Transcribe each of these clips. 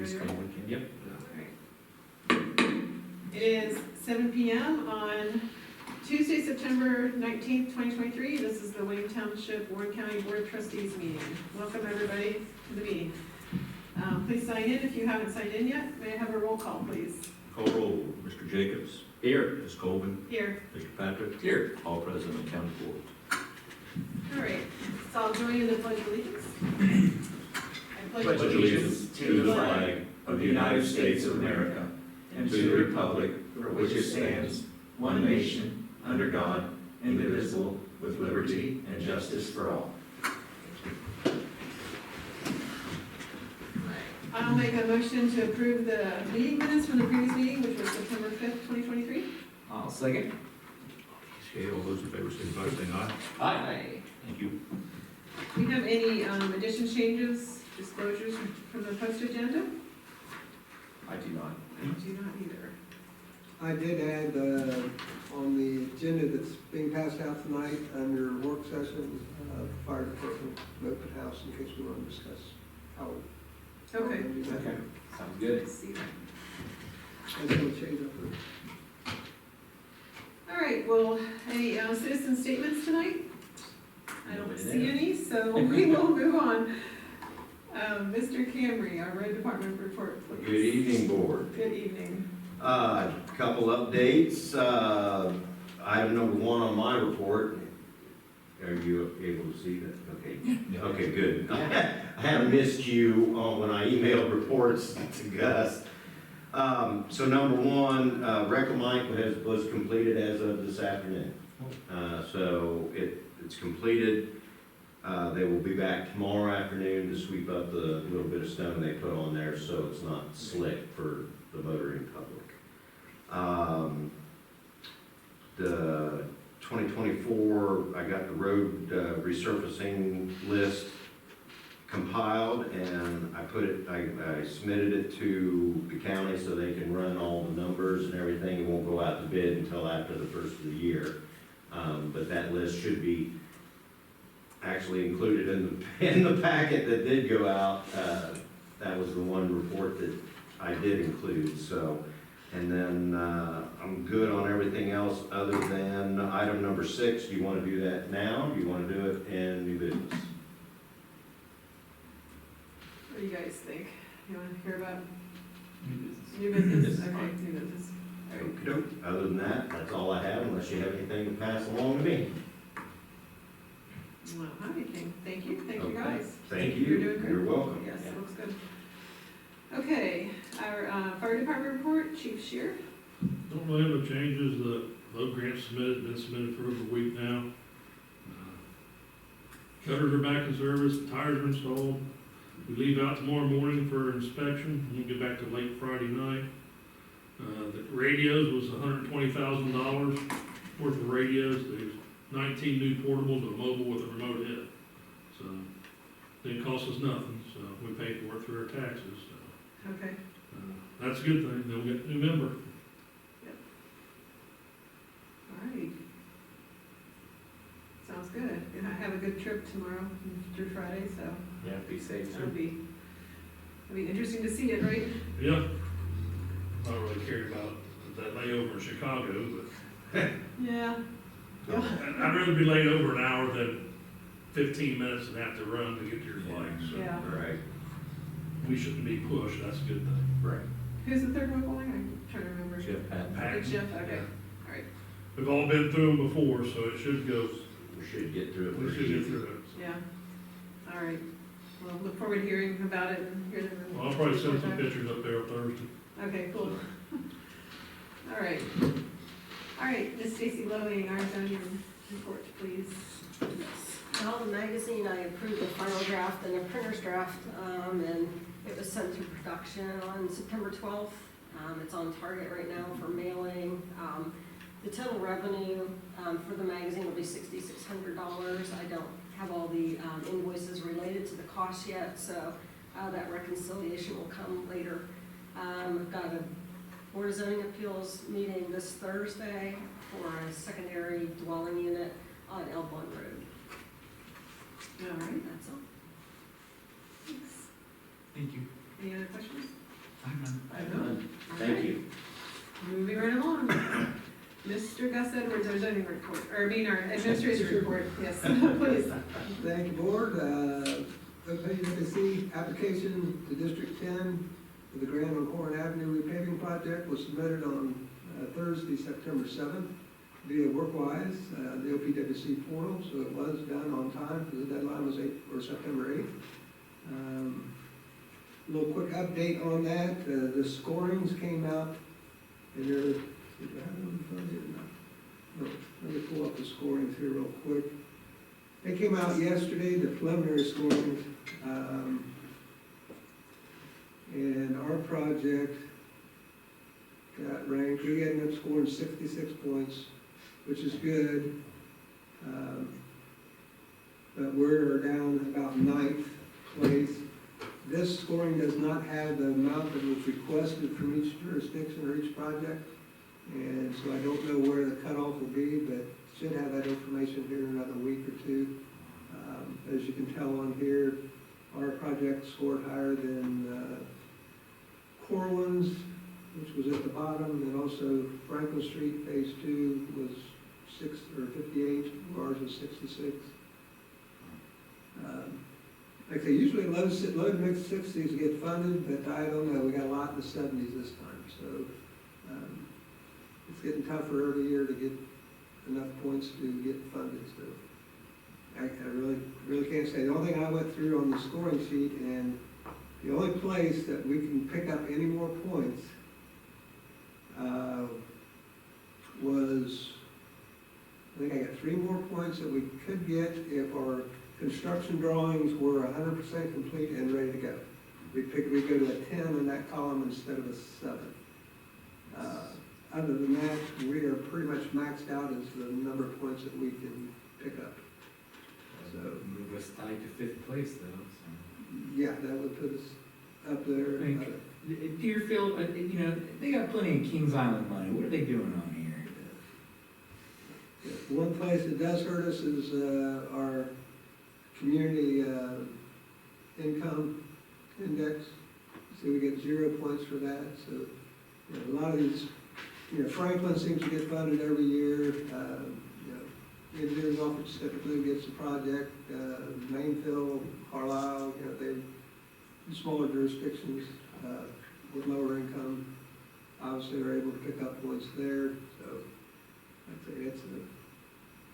this Everybody coming weekend, yep. It is 7 p.m. on Tuesday, September 19th, 2023. This is the Wayne Township Warren County Board of Trustees meeting. Welcome, everybody, to the meeting. Please sign in if you haven't signed in yet. May I have a roll call, please? Call roll. Mr. Jacobs. Here. Ms. Colvin. Here. Mr. Patrick. Here. All present on county board. All right. So I'll join in the Pledge of Allegiance. I Pledge allegiance to the flag of the United States of America and to the republic for which it stands, one nation, under God, indivisible, with liberty and justice for all. I'll make a motion to approve the meeting minutes from the previous meeting, which was September 5th, 2023. I'll second. Okay, all those in favor, signify by saying aye. Aye. Thank you. Do we have any additions, changes, disclosures from the post agenda? I do not. I do not either. I did add on the agenda that's being passed out tonight under work session, fire department, open house, in case we want to discuss how. Okay. we're gonna do that. Okay, sounds good. Let's see that. I just want to change up the. All right, well, any citizen statements tonight? I don't see any, so we will move on. Mr. Camry, our road department report, please. Good evening, board. Good evening. Couple updates. Item number one on my report. Are you able to see that? Okay. Yeah. Okay, good. I haven't missed you when I emailed reports to Gus. So number one, Reclamite was completed as of this afternoon. So it's completed. They will be back tomorrow afternoon to sweep up the little bit of stone they put on there so it's not slick for the motoring public. The 2024, I got the road resurfacing list compiled and I submitted it to the county so they can run all the numbers and everything. It won't go out to bid until after the first of the year. But that list should be actually included in the packet that did go out. That was the one report that I did include. So, and then I'm good on everything else other than item number 6. Do you want to do that now? Do you want to do it in new business? What do you guys think? You want to hear about new business? Okay, new business. All right. Okey-doke. Other than that, that's all I have unless you have anything to pass along to me. Well, anything. Thank you. Thank you, Okay. guys. Thank you. You're doing great. You're welcome. Yes, it looks good. Okay, our fire department report, Chief Shear. Don't really have no changes. The load grant been submitted for over a week now. Gutters are back in service, tires are installed. We leave out tomorrow morning for inspection, and we get back to late Friday night. The radios was $120,000 worth of radios. There's 19 new portables and a mobile with a remote hit. So, didn't cost us nothing, so we paid for it through our taxes, so. Okay. That's a good thing, they'll get a new member. All right. Sounds good. And I have a good trip tomorrow through Friday, so Yeah, be safe that'll too. be interesting to see it, right? Yeah. Not really cared about that layover in Chicago, Yeah. but I'd rather be laid over an hour than 15 minutes and have to run to get to your flight. So Yeah. All right. we shouldn't be pushed, that's a good thing. Right. Who's the third one going? I'm trying to remember. Jeff Patton. It's Jeff, okay. Yeah. All right. We've all been through them before, so it should go, We should get through it. we should get through it. Yeah. All right. Well, look forward to hearing about it and hear them. Well, I'll probably send some pictures up there on Thursday. Okay, cool. All right. All right, Miss Stacy Lowy, our zoning report, please. Well, the magazine, I approved the final draft and the printer's draft, and it was sent to production on September 12th. It's on target right now for mailing. The total revenue for the magazine will be $6,600. I don't have all the invoices related to the cost yet, so that reconciliation will come later. I've got a Board of Zoning Appeals meeting this Thursday for a secondary dwelling unit on Elbon Road. All right. That's all. Thanks. Thank you. Any other questions? I have none. Thank you. Moving right along. Mr. Gus Edwards, our zoning report, or I mean, our administrative report, yes, please. Thank you, board. OPWC application to District 10 for the Grand on Horn Avenue repaving project was submitted on Thursday, September 7th via Workwise, the OPWC portal, so it was done on time, because the deadline was September 8th. A little quick update on that, the scorings came out, and do I have them in front of you or not? No, let me pull up the scorings here real quick. They came out yesterday, the preliminary scorings, and our project got ranked, we ended up scoring 66 points, which is good. But we're down about 9th place. This scoring does not have the amount that was requested from each jurisdiction or each project. And so I don't know where the cutoff will be, but should have that information here in another week or two. As you can tell on here, our project scored higher than Corwin's, which was at the bottom, and also Franklin Street Phase 2 was 58, ours was 66. Like I say, usually low to mid 60s get funded, but I don't know, we got a lot in the 70s this time, so it's getting tougher every year to get enough points to get funded, so I really can't say. The only thing I went through on the scoring sheet, and the only place that we can pick up any more points was, I think I got 3 more points that we could get if our construction drawings were 100% complete and ready to go. We'd go to a 10 in that column instead of a 7. Other than that, we are pretty much maxed out as the number of points that we can pick up. So, Move us tied to 5th place though, so. yeah, that would put us up there. Deerfield, they got plenty of Kings Island money. What are they doing on here? One place that does hurt us is our community income index. So we get 0 points for that. So a lot of these, Franklin seems to get funded every year. Engineers office typically gets a project. Mainfield, Carlisle, they're smaller jurisdictions with lower income. Obviously, are able to pick up points there. So I'd say that's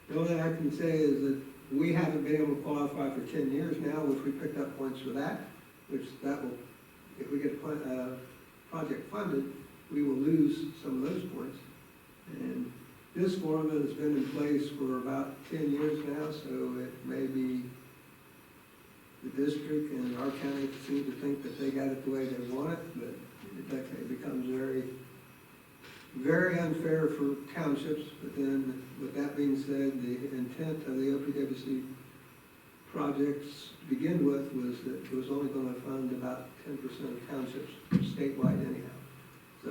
the only thing I can say is that we haven't been able to qualify for 10 years now, which we picked up points for that, which that will, if we get a project funded, we will lose some of those points. And this formula has been in place for about 10 years now, so it may be the district and our county seem to think that they got it the way they want it, but it becomes very, very unfair for townships. But then, with that being said, the intent of the OPWC projects to begin with was that it was only going to fund about 10% of townships statewide anyhow. So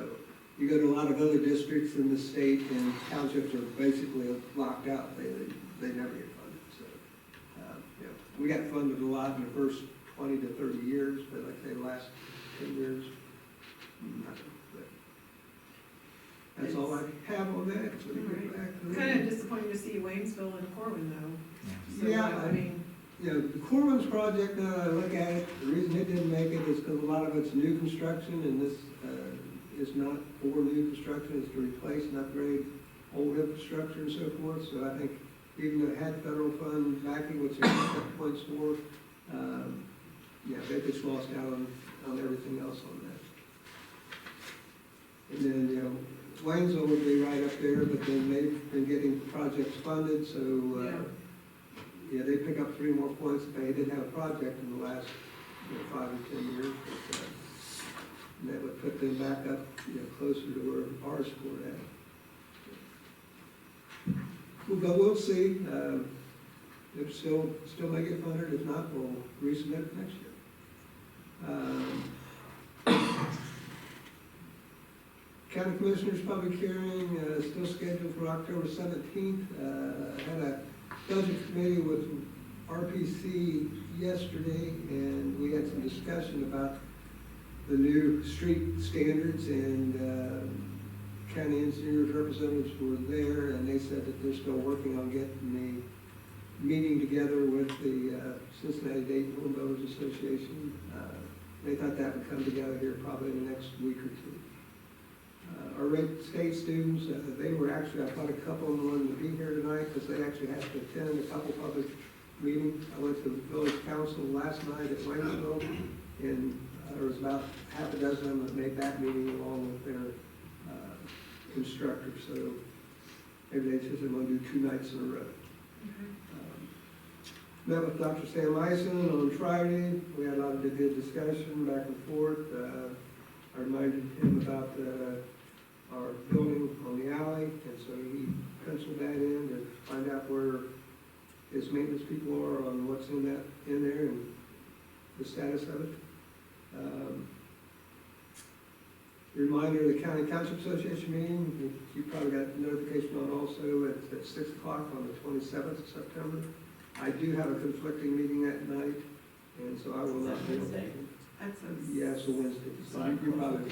you go to a lot of other districts in the state and townships are basically locked out. They never get funded. So we got funded a lot in the first 20 to 30 years, but like I say, the last 10 years, nothing. But that's all I have on that. So we get back to Kind of disappointing to see Waynesville and Corwin though. So, Yeah, I mean, the Corwin's project, now that I look at it, the reason it didn't make it is because a lot of it's new construction, and this is not for new construction, it's to replace and upgrade old infrastructure and so forth. So I think even though it had federal fund backing, which they got points for, they just lost out on everything else on that. And then, Waynesville would be right up there, but then they've been getting projects funded, so they pick up 3 more points. They didn't have a project in the last 5 or 10 years, but and that would put them back up closer to where ours scored at. But we'll see. If still may get funded. If not, we'll resubmit it next year. County Commissioners Public Hearing still scheduled for October 17th. Had a budget committee with RPC yesterday, and we had some discussion about the new street standards, and county engineers representatives were there, and they said that they're still working on getting the meeting together with the Cincinnati-Dayton Home Builders Association. They thought that would come together here probably in the next week or two. Our Red State students, they were actually, I thought a couple of them wanted to be here tonight because they actually had to attend a couple public meetings. I went to the village council last night at Waynesville, and there was about half a dozen of them that made that meeting along with their instructor, so maybe they said they want to do 2 nights in a row. Met with Dr. Sam Eisen on Friday. We had a lot of good discussion back and forth. I reminded him about our building on the alley, and so he penciled that in to find out where his maintenance people are on what's in there and the status of it. Reminder of the County Township Association meeting, you probably got notification on also at 6 o'clock on the 27th of September. I do have a conflicting meeting that night, and so I will not be able to. That's Yeah, it's a Wednesday, so you probably.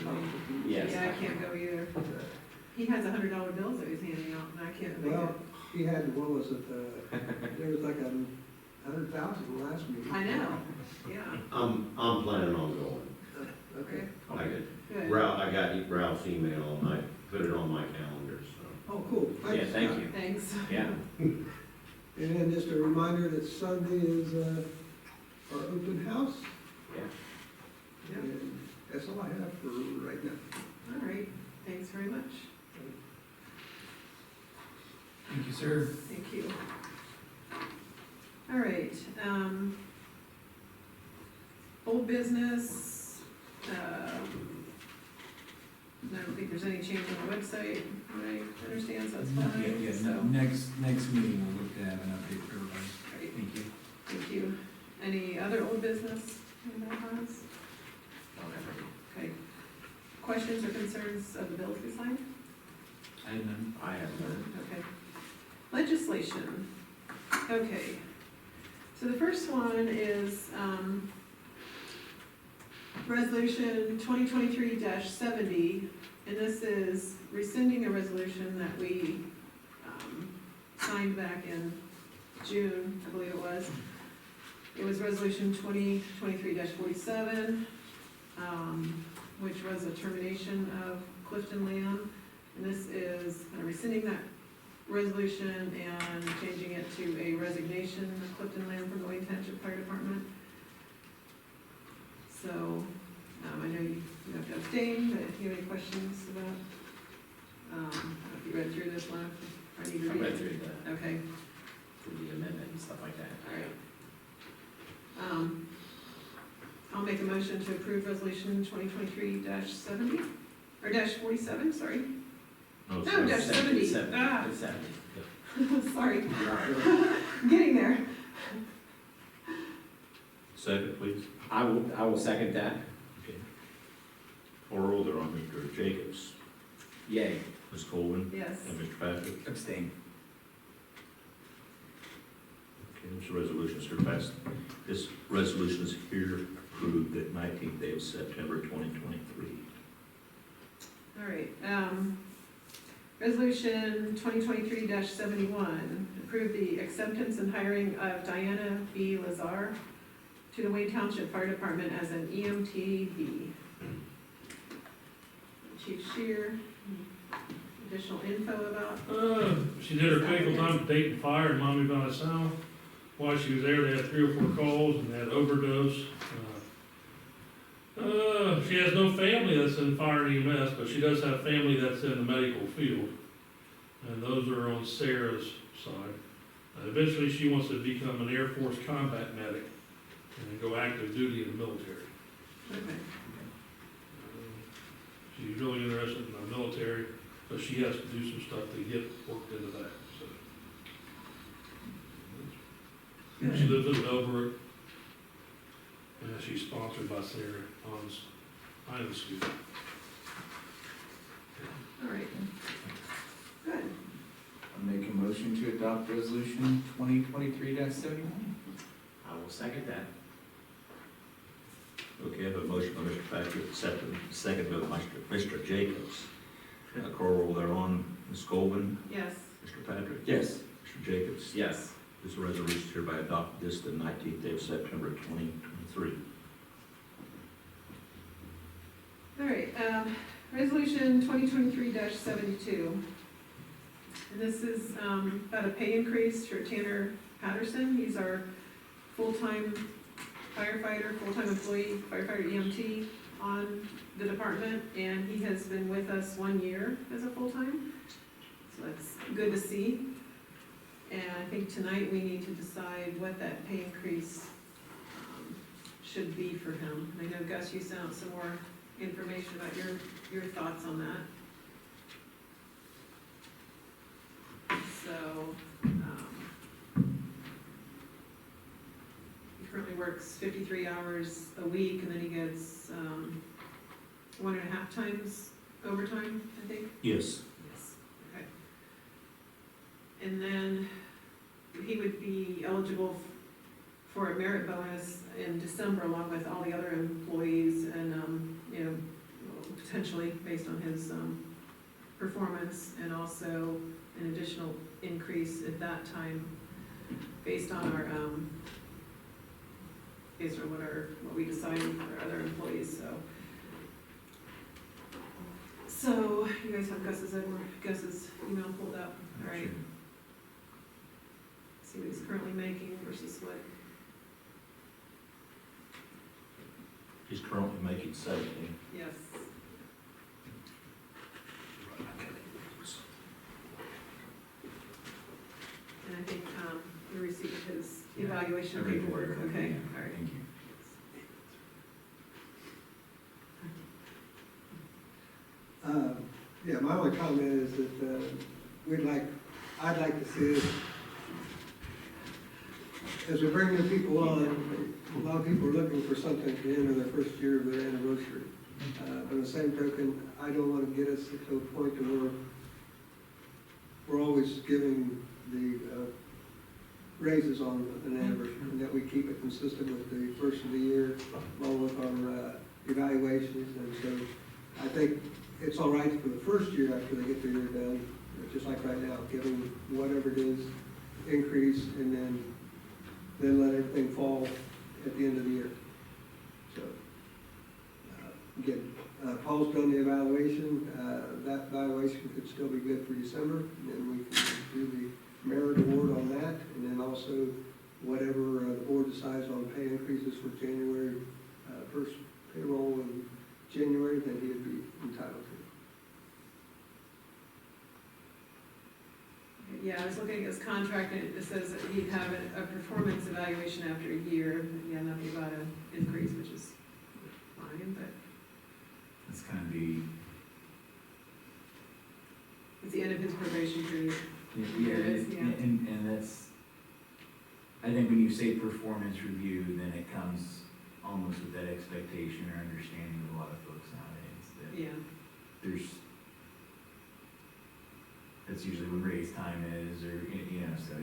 Yeah, I can't go either. He has $100 bills that he's handing out, and I can't make Well, it. he had, what was it, there was like 100,000 last meeting. I know, yeah, I'm planning on going. Okay. I good. got Ralph's email and I put it on my calendar, so. Oh, cool. Yeah, thank you. Thanks. Yeah. And then just a reminder that Sunday is our open house. Yeah. And that's all I have for right now. All right, thanks very much. Thank you, sir. Thank you. All right, old business, I don't think there's any change on the website, I understand, so that's fine. Yeah, So, next meeting, we'll look to have an update for everybody. great, Thank you. thank you. Any other old business anybody has? Okay. Questions or concerns of the bills we signed? I have none. I have none. Okay. Legislation. Okay. So the first one is, Resolution 2023-70, and this is rescinding a resolution that we, signed back in June, I believe it was. It was Resolution 2023-47, which was a termination of Clifton land. And this is rescinding that resolution and changing it to a resignation of Clifton land from the Wayne Township Fire Department. So, I know you have to abstain, but if you have any questions about, I don't know if you read through this one, I need to I read. read through the, Okay, through the amendment and stuff like that. all right. I'll make a motion to approve resolution 2023-70, or -47, sorry. No, No, sorry. -70. Ah, It's 70. sorry, I'm getting there. Second, please. I will second that. Okay. Oral, there are Mr. Jacobs, Yay. Ms. Colvin, Yes, and Mr. Patrick. Abstain. Okay, this resolution is here passed. This resolution is here approved at 19th day of September 2023. all right. Resolution 2023-71, approve the acceptance and hiring of Diana B. LAZAR to the Wayne Township Fire Department as an EMT-B. Chief Shear, additional info about, She did her clinical time at Dayton Fire in Miami Valley South. While she was there, they had 3 or 4 calls and they had overdose. She has no family that's in fire and EMS, but she does have family that's in the medical field. And those are on Sarah's side. Eventually, she wants to become an Air Force combat medic and go active duty in the military. okay, She's really interested in the military, but she has to do some stuff to get worked into that, so. She lives in Melbourne, and she's sponsored by Sarah on the school. all right. Good, I'll make a motion to adopt resolution 2023-71. I will second that. Okay, I have a motion by Mr. Patrick, second by Mr. Jacobs. Call roll thereon, Ms. Colvin, Yes. Mr. Patrick. Yes. Mr. Jacobs. Yes. This resolution is hereby adopted this the 19th day of September 2023. All right, resolution 2023-72. And this is about a pay increase for Tanner Patterson. He's our full-time firefighter, full-time employee, firefighter EMT on the department, and he has been with us 1 year as a full-time. So that's good to see. And I think tonight we need to decide what that pay increase should be for him. I know Gus, you sent out some more information about your thoughts on that. So, he currently works 53 hours a week, and then he gets 1.5 times overtime, I think. Yes. Yes. Okay. And then he would be eligible for a merit bonus in December along with all the other employees, and, you know, potentially based on his performance, and also an additional increase at that time based on our, based on what we decided for our other employees, so you guys have Gus's email pulled up, all right? See what he's currently making versus what, He's currently making 17. yes. And I think, you received his evaluation Everything. paperwork, okay, Yeah, all right. Thank you. Yeah, my only comment is that I'd like to see it, as we bring new people on, a lot of people are looking for something at the end of their first year of their anniversary. But on the same token, I don't want to get us to a point to where we're always giving the raises on an anniversary, and that we keep it consistent with the first of the year, along with our evaluations. And so I think it's all right for the first year after they get their year done, just like right now, give them whatever it is, increase, and then let everything fall at the end of the year. So, again, Paul's done the evaluation. That evaluation could still be good for December, and then we can do the merit award on that, and then also whatever the board decides on pay increases for January, first payroll in January, then he'd be entitled to. Yeah, I was looking at his contract, and it says that he'd have a performance evaluation after a year. Yeah, nothing about an increase, which is fine, but That's kind of the, it's the end of his probation period. yeah, It is, yeah. and that's, I think when you say performance review, then it comes almost with that expectation or understanding of a lot of folks nowadays, that Yeah, there's, that's usually when raise time is, or, you know, so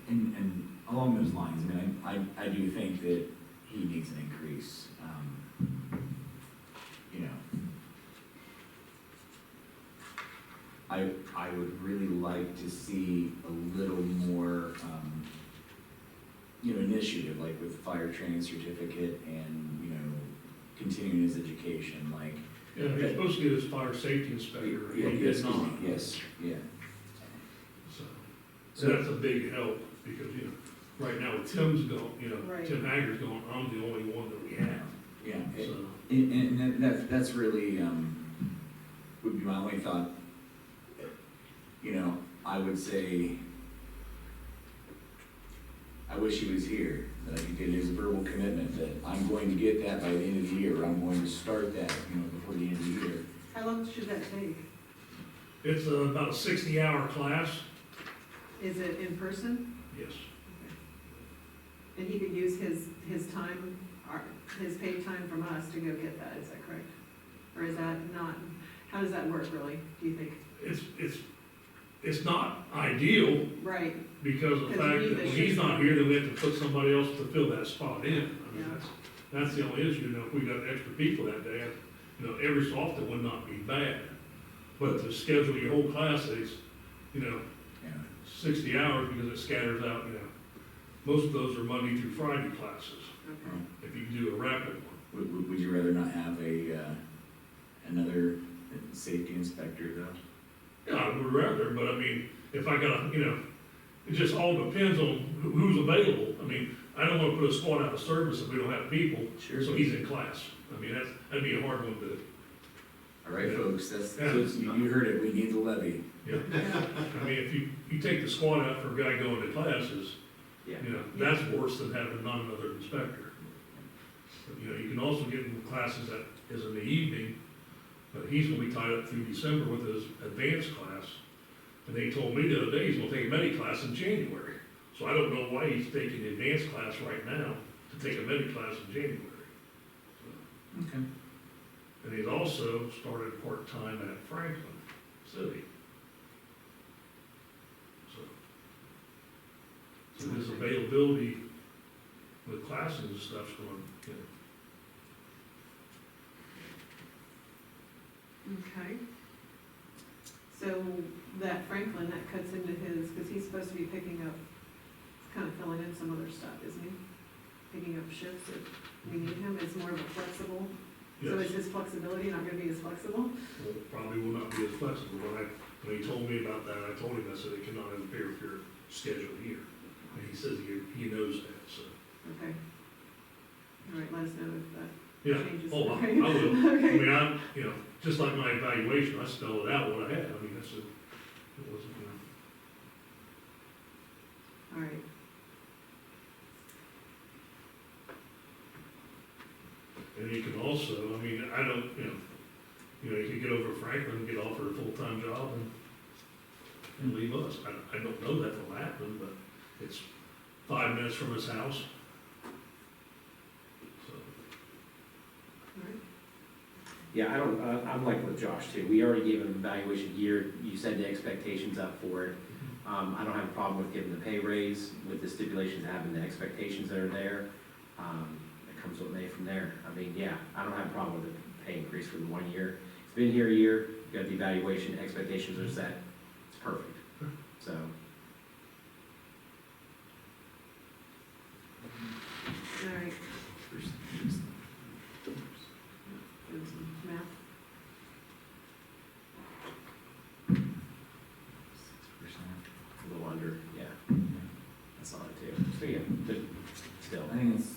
and along those lines, I mean, I do think that he needs an increase, you know. I would really like to see a little more, initiative, like with fire training certificate and, continuing his education, like. Yeah, he's supposed to get his fire safety inspector, and he Yes, did not. yes, yeah. So that's a big help, because, right now with Tim's going, Right. Tim Hager's going, I'm the only one that we have, Yeah, so. and that's really, would be my only thought. I would say, I wish he was here, that I could get his verbal commitment that I'm going to get that by the end of the year, or I'm going to start that, before the end of the year. how long should that take? It's about a 60-hour class, Is it in person? yes. And he could use his time, his paid time from us to go get that, is that correct? Or is that not, how does that work really, do you think? It's not ideal, Right, because of the Because you fact need that the when he's shift. not here, then we have to put somebody else to fill that spot in. I mean, Yeah. That's the only issue, if we got extra people that day, every so often would not be bad. But to schedule your whole class, is, Yeah. 60 hours because it scatters out, most of those are Monday through Friday classes, Okay. if you do a rapid one. Would you rather not have another safety inspector though? Yeah, I would rather, but I mean, if I got, it just all depends on who's available. I mean, I don't wanna put a squad out of service if we don't have people, Sure. so he's in class. I mean, that'd be a hard one to, All right, folks, that's, Yeah. you heard it, we need the levy. I mean, if you take the squad out for a guy going to classes, Yeah. that's worse than having not another inspector. But, you can also get in classes that is in the evening, but he's gonna be tied up through December with his advanced class. And they told me the other day he's gonna take a medi class in January. So I don't know why he's taking the advanced class right now to take a medi class in January. Okay. And he's also started part-time at Franklin City. So his availability with classes and stuff's going, Okay. So that Franklin, that cuts into his, because he's supposed to be picking up, kind of filling in some other stuff, isn't he? Picking up shifts if we need him, is more of a flexible. So is yes, his flexibility not gonna be as flexible? well, probably will not be as flexible. When he told me about that, I told him, I said, it cannot interfere with your schedule here. And he says he knows that, so. Okay. All right, let us know if that Yeah, changes. oh, I Okay. will. I Okay. mean, just like my evaluation, I spelled it out what I had. I mean, it wasn't, All right. And you can also, I mean, I don't, you could get over Franklin and get offered a full-time job and leave us. I don't know that will happen, but it's 5 minutes from his house. So, All right. Yeah, I'm like with Josh too. We already gave him an evaluation year. You set the expectations up for it. I don't have a problem with giving the pay raise with the stipulations, having the expectations that are there. It comes with May from there. I mean, yeah, I don't have a problem with the pay increase for the 1 year. It's been here a year, you got the evaluation, expectations are set. It's perfect. So, All right. Doing some math. a little under, yeah. That's on it too. So, yeah, but still, I think it's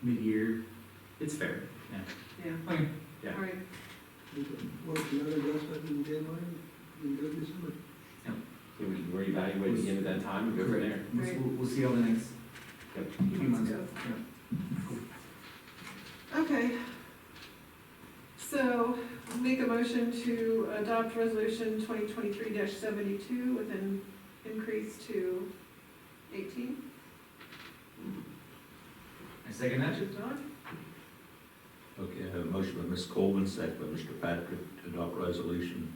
mid-year. it's fair. Yeah. Okay. Yeah. All right. What's another adjustment in January, in December? So we can reevaluate again at that time and go from there. We'll see how the next Yep. few months Let's go. Okay. So, make a motion to adopt resolution 2023-72 with an increase to 18. I second that. John? Okay, I have a motion by Ms. Colvin, second by Mr. Patrick, to adopt resolution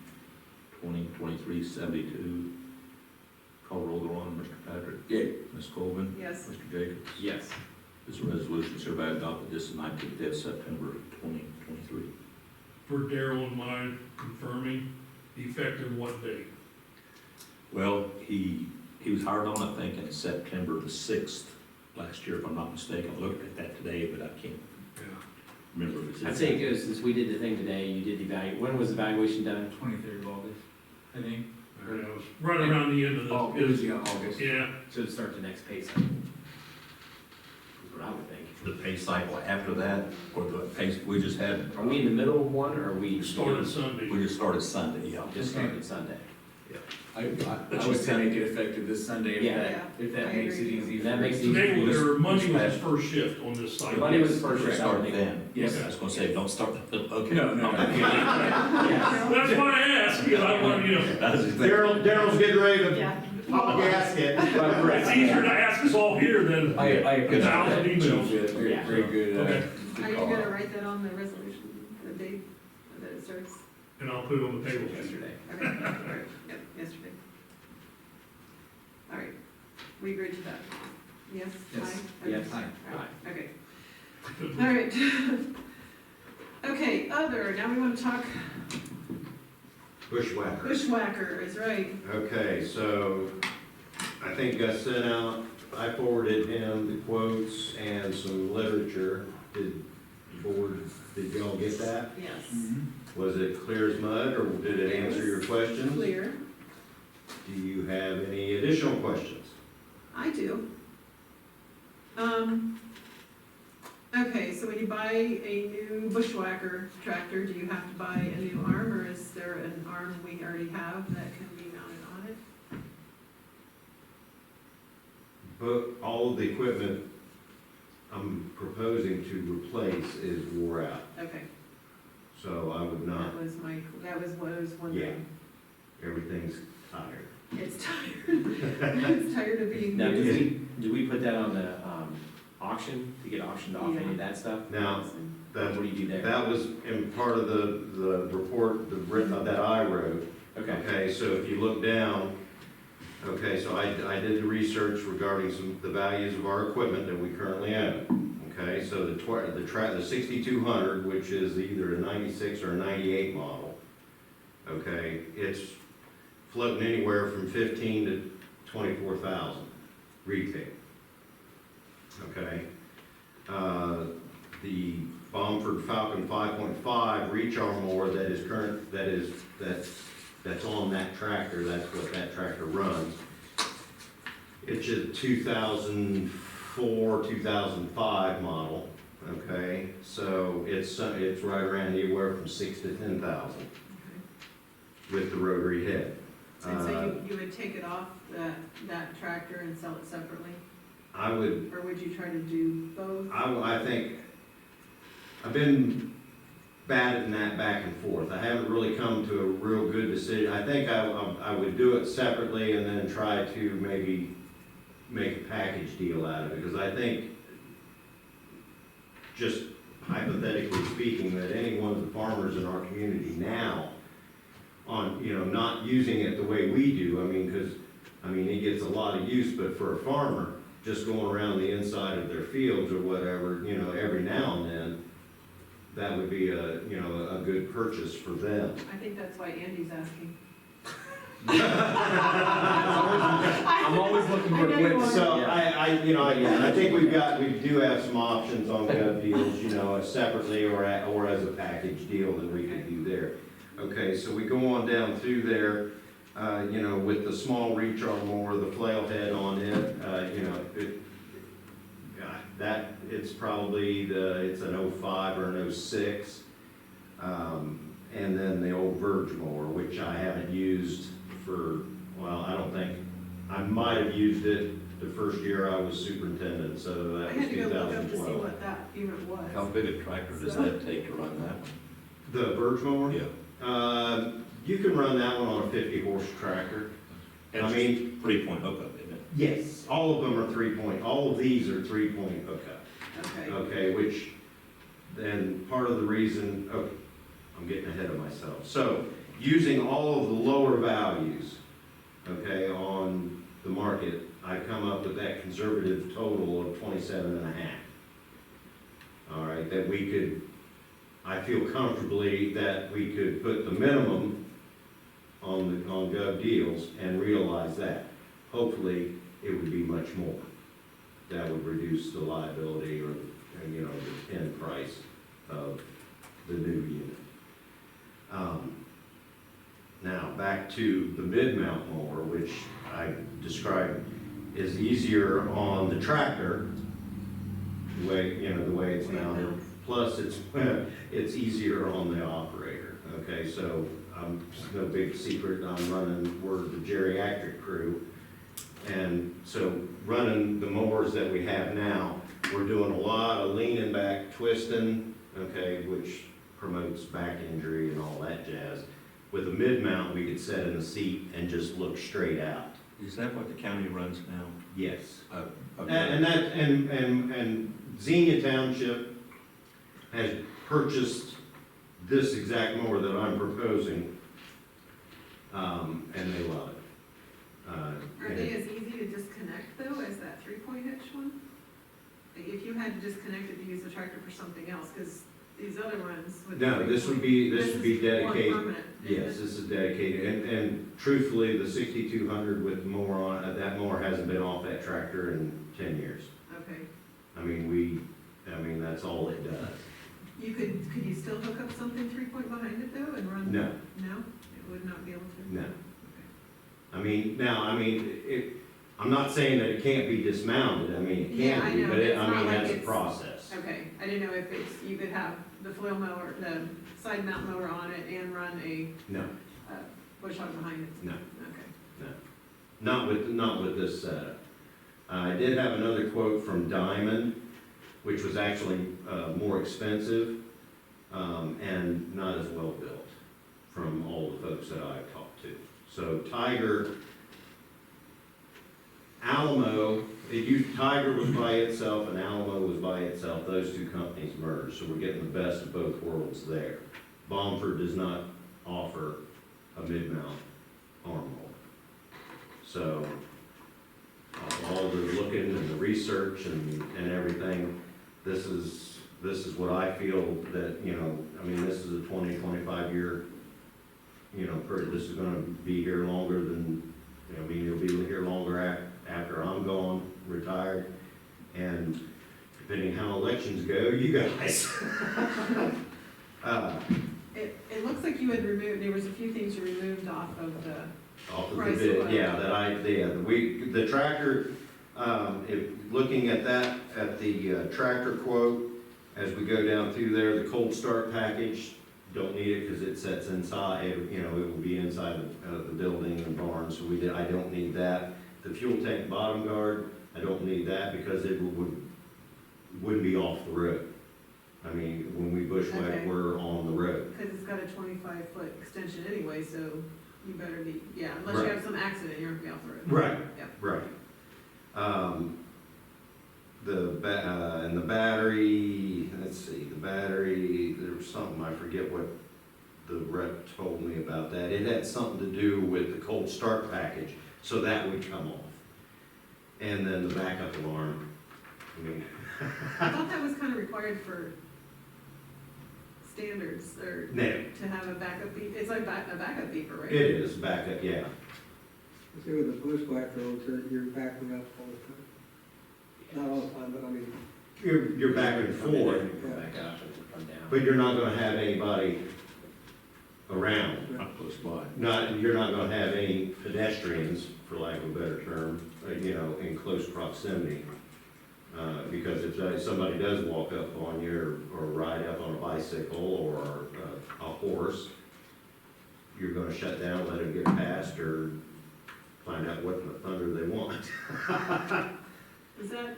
2023-72. Call roll thereon, Mr. Patrick. Yeah. Ms. Colvin. Yes. Mr. Jacobs. Yes. This resolution is hereby adopted this 19th day of September 2023. for Daryl and mine confirming effective what date? Well, he was hired on, I think, in September the 6th last year, if I'm not mistaken. I looked at that today, but I can't remember if it's. I'd say it goes, since we did the thing today, you did the when was the evaluation done? 23rd of August, I think. Or it was right around the end of Oh, the, it was, yeah, August. yeah, So to start the next pay cycle. Is what I would think. The pay cycle after that, or the pay, we just had, Are we in the middle of one, or are we? started Sunday. we just started Sunday, yeah. Just started Sunday. I would say make it effective this Sunday Yeah. if that I makes it agree. easy. That makes it Today, We'll just- or Monday was we'll his first shift on this site. Monday was the first We shift. started then. Yes. I was gonna say, don't start, okay. No. Yeah. That's why I asked, because I want, That was exactly- Daryl's getting ready to Yeah. pop a gasket. it's easier to ask us all here than I a thousand emails. Yeah. Very good. Okay. Are you gonna write that on the resolution, the date that it starts? And I'll put it on the payroll sheet. Yesterday. Okay, all right, yep, yesterday. All right, we agreed to that? Yes? Yes. Aye? Yes. All right, okay. All right. Okay, other, now we want to talk Bushwhacker. bushwhackers, right? Okay, so I think I sent out, I forwarded him the quotes and some literature. Did y'all get that? Yes. Was it clear as mud, or did it answer your questions? Clear. Do you have any additional questions? I do. Okay, so when you buy a new bushwhacker tractor, do you have to buy a new arm, or is there an arm we already have that can be mounted on it? But all of the equipment I'm proposing to replace is wore out, Okay, so I would not, that was what I was wondering. everything's tired. It's tired. It's tired of being Now, used. do we put that on the, auction, to get auctioned off any of that stuff? Now, What do you do there? that was in part of the report that I wrote. Okay, Okay, so if you look down, okay, so I did the research regarding the values of our equipment that we currently own. Okay, so the 6200, which is either a 96 or a 98 model, okay, it's floating anywhere from 15 to 24,000 retail. Okay, the Bomford Falcon 5.5 reach arm mower that is current, that's on that tractor, that's what that tractor runs. It's a 2004, 2005 model, okay? So it's right around anywhere from 6,000 to 10,000 with the rotary head. And so you would take it off that tractor and sell it separately? I would, Or would you try to do both? I think, I've been batting that back and forth. I haven't really come to a real good decision. I think I would do it separately and then try to maybe make a package deal out of it, because I think, just hypothetically speaking, that any one of the farmers in our community now, not using it the way we do, it gets a lot of use, but for a farmer, just going around the inside of their fields or whatever, every now and then, that would be a good purchase for them. I think that's why Andy's asking. I'm always looking for I know you quick. are. So I think we do have some options on gov deals, separately or as a package deal that we could do there. Okay, so we go on down through there, with the small reach arm mower, the flail head on it, it's probably it's an 05 or an 06. And then the old Verge mower, which I haven't used I might have used it the first year I was superintendent, so I that had was to go look up to see 2012. what that even was. How big a tractor does that take to run that one? The Verge mower? Yeah. You can run that one on a 50-horse tractor. That's 3-point hookup, isn't it? Yes, all of them are 3-point, all of these are 3-point hookup. Okay. Okay, which, then part of the reason, I'm getting ahead of myself. So, using all of the lower values, okay, on the market, I come up with that conservative total of 27.5. All right, that we could, I feel comfortably that we could put the minimum on gov deals and realize that. Hopefully, it would be much more. That would reduce the liability or, the end price of the new unit. Now, back to the mid-mount mower, which I described is easier on the tractor, the way it's mounted. Plus, it's easier on the operator. Okay, so it's no big secret, we're the geriatric crew. And so running the mowers that we have now, we're doing a lot of leaning back, twisting, okay, which promotes back injury and all that jazz. With a mid-mount, we could sit in the seat and just look straight out. Is that what the county runs now? Yes. Okay. And Xenia Township has purchased this exact mower that I'm proposing, and they love it. Are they as easy to disconnect though as that 3-point hitch one? if you had to disconnect it to use the tractor for something else, because these other ones would. No, this would be This is more dedicated. permanent, isn't Yes, it? this is dedicated, and truthfully, the 6200 with the mower on it, that mower hasn't been off that tractor in 10 years. Okay, I mean, that's all it does. could you still hook up something 3-point behind it though and run? No, No, it would not be able to? no. Okay. I'm not saying that it can't be dismounted, I mean, it Yeah, I can be, know, but it's not like that's a it's- process. Okay, I didn't know if you could have the flail mower, the side mount mower on it and run a No, bush hog behind it? no, Okay. not with this setup. I did have another quote from Diamond, which was actually more expensive, and not as well built from all the folks that I've talked to. So Tiger, Alamo, Tiger was by itself and Alamo was by itself. Those two companies merged, so we're getting the best of both worlds there. Bomford does not offer a mid-mount arm mower. So all the looking and the research and everything, this is what I feel that, this is a 20, 25-year, this is gonna be here longer than, you'll be here longer after I'm gone, retired, and depending how elections go, you guys. It looks like you had removed, there was a few things you removed off of the, Off of the Price bid, of the tractor, looking at that, at the tractor quote, as we go down through there, the cold start package, don't need it because it sets inside, it will be inside the building and barn, so I don't need that. The fuel tank bottom guard, I don't need that because it wouldn't be off the road. I mean, when we bushwhack, Okay. we're on the road. because it's got a 25-foot extension anyway, so you better be, unless you Right. have some accident, you're gonna be off the road. Right. Yep. Right. And the battery, let's see, there was something, I forget what the rep told me about that. It had something to do with the cold start package, so that would come off. And then the backup alarm, I thought that was kind of required for standards, or no, to have a backup beep, it's like a backup beeper, right? it is backup, yeah. See, with the bushwhacker, you're backing up all the time. Not all the time, but I mean, You're back and forth, Come back up and come down. but you're not gonna have anybody around. Not close by. You're not gonna have any pedestrians, for lack of a better term, in close proximity. Because if somebody does walk up on you or ride up on a bicycle or a horse, you're gonna shut down, let them get past, or find out what in the thunder they want. Does that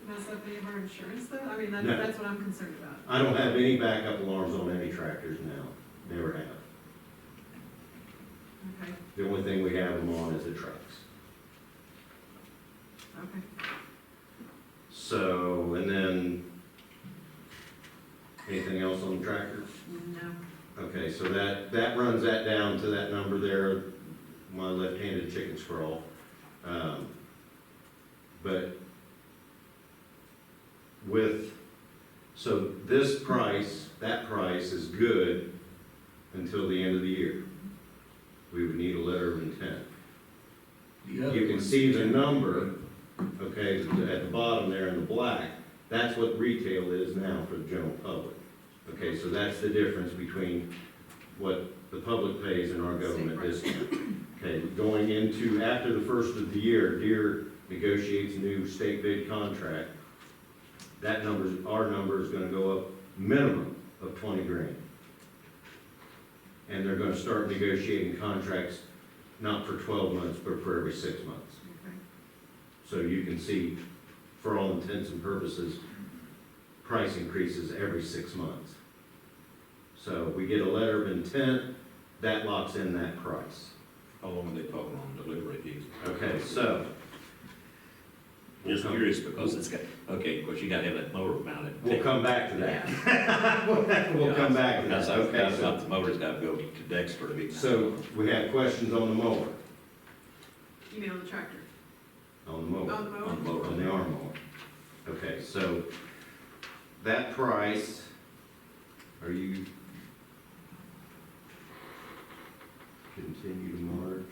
mess up any of our insurance though? I mean, No. that's what I'm concerned about. I don't have any backup alarms on any tractors now, never have. Okay, The only thing we have them on is the trucks. okay. So, and then, anything else on the tractor? No, Okay, so that runs that down to that number there, my left-handed chicken scrawl. But so this price, that price is good until the end of the year. We would need a letter of intent. You can see the number, okay, at the bottom there in the black, that's what retail is now for the general public. Okay, so that's the difference between what the public pays and our government discount. Okay, going into, after the first of the year, Deere negotiates a new state bid contract. Our number is gonna go up minimum of 20 grand. And they're gonna start negotiating contracts not for 12 months, but for every 6 months. okay. So you can see, for all intents and purposes, price increases every 6 months. So we get a letter of intent, that locks in that price. How long are they talking on delivery fees? Okay, so. Just curious, because it's got, okay, of course, you gotta have that mower mounted. We'll come back to that. Yeah. We'll come back to That's, that. Okay, that's so, not, the motor's gotta go to Dexter to be. so we have questions on the mower, You mean on the tractor? on the mower, On the mower? On the mower. on the arm mower. Okay, so that price, are you, continue to march?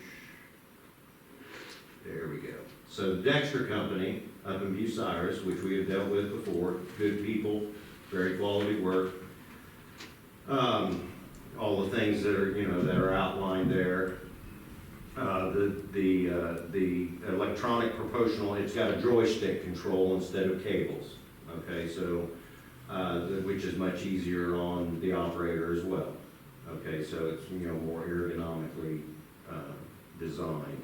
There we go. So the Dexter Company up in Bucyrus, which we have dealt with before, good people, very quality work. All the things that are, that are outlined there. The electronic proportional, it's got a joystick control instead of cables. Okay, so, which is much easier on the operator as well. Okay, so it's, more ergonomically designed.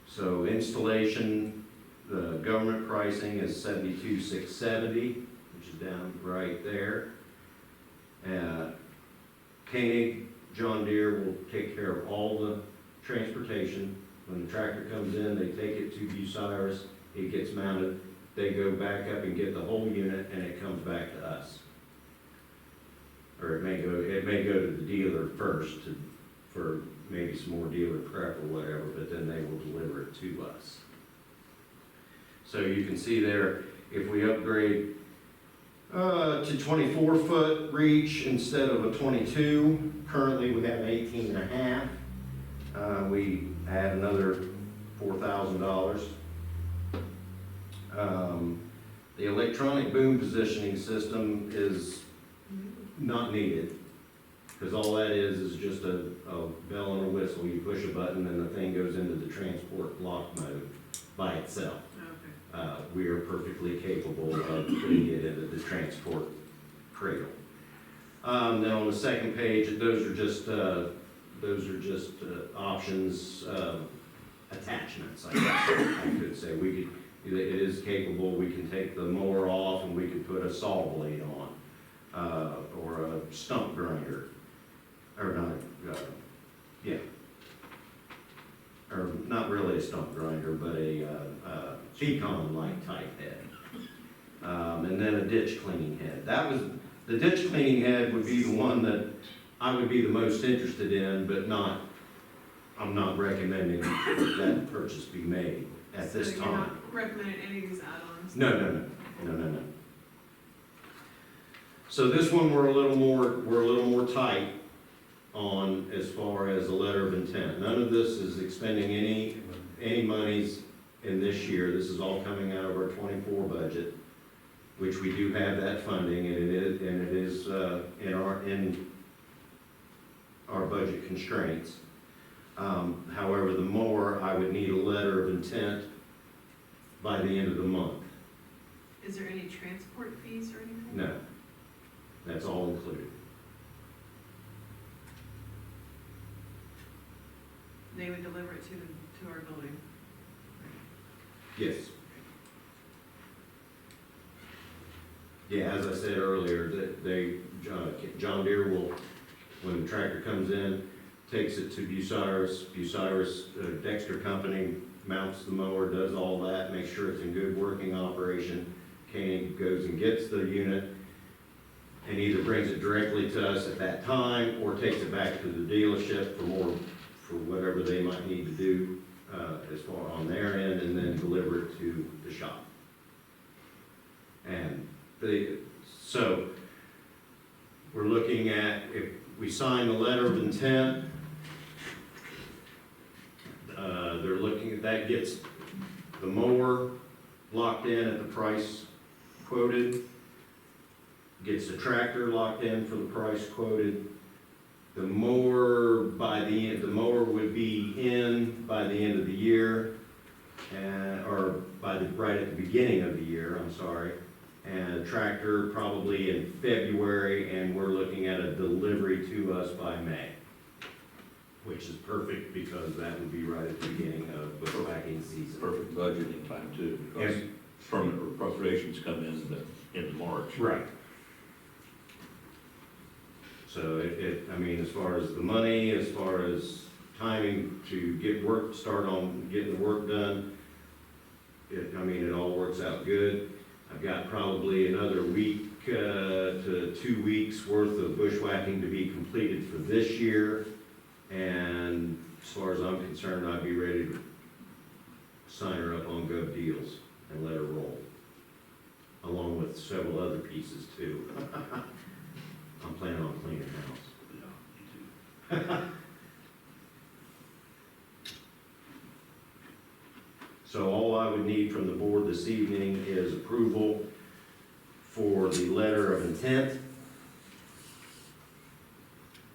So installation, the government pricing is $72,670, which is down right there. Koenig, John Deere will take care of all the transportation. When the tractor comes in, they take it to Bucyrus, it gets mounted, they go back up and get the whole unit, and it comes back to us. Or it may go to the dealer first for maybe some more dealer prep or whatever, but then they will deliver it to us. So you can see there, if we upgrade to 24-foot reach instead of a 22, currently we have 18.5. We add another $4,000. The electronic boom positioning system is not needed, because all that is just a bell and a whistle. You push a button and the thing goes into the transport lock mode by itself. We are perfectly capable of putting it into the transport cradle. Then on the second page, those are just options, attachments, I guess I could say. It is capable. We can take the mower off and we can put a saw blade on, or a stump grinder, or not, or not really a stump grinder, but a Pecon-like type head. And then a ditch cleaning head. The ditch cleaning head would be the one that I would be the most interested in, but I'm not recommending that purchase be made at this time. So you're not recommending any of these add-ons? No. So this one, we're a little more tight on as far as a letter of intent. None of this is expending any monies in this year. This is all coming out of our 24 budget, which we do have that funding, and it is in our budget constraints. However, the mower, I would need a letter of intent by the end of the month. Is there any transport fees or anything? No, that's all included. They would deliver it to our building? Yes. Yeah, as I said earlier, that John Deere will, when the tractor comes in, takes it to Bucyrus, Dexter Company mounts the mower, does all that, makes sure it's in good working operation. Koenig goes and gets the unit and either brings it directly to us at that time or takes it back to the dealership for whatever they might need to do as far on their end, and then deliver it to the shop. And so we're looking at, if we sign the letter of intent, they're looking at, that gets the mower locked in at the price quoted, gets the tractor locked in for the price quoted. The mower would be in by the end of the year, or right at the beginning of the year, I'm sorry. And tractor probably in February, and we're looking at a delivery to us by May, which is perfect because that would be right at the beginning of bushwhacking season. Perfect budgeting time too, because permanent appropriations come in March. Right. So I mean, as far as the money, as far as timing to start on getting the work done, it all works out good. I've got probably another week to 2 weeks worth of bushwhacking to be completed for this year. And as far as I'm concerned, I'd be ready to sign her up on Gov Deals and let her roll, along with several other pieces too. I'm planning on cleaning the house. So all I would need from the board this evening is approval for the letter of intent,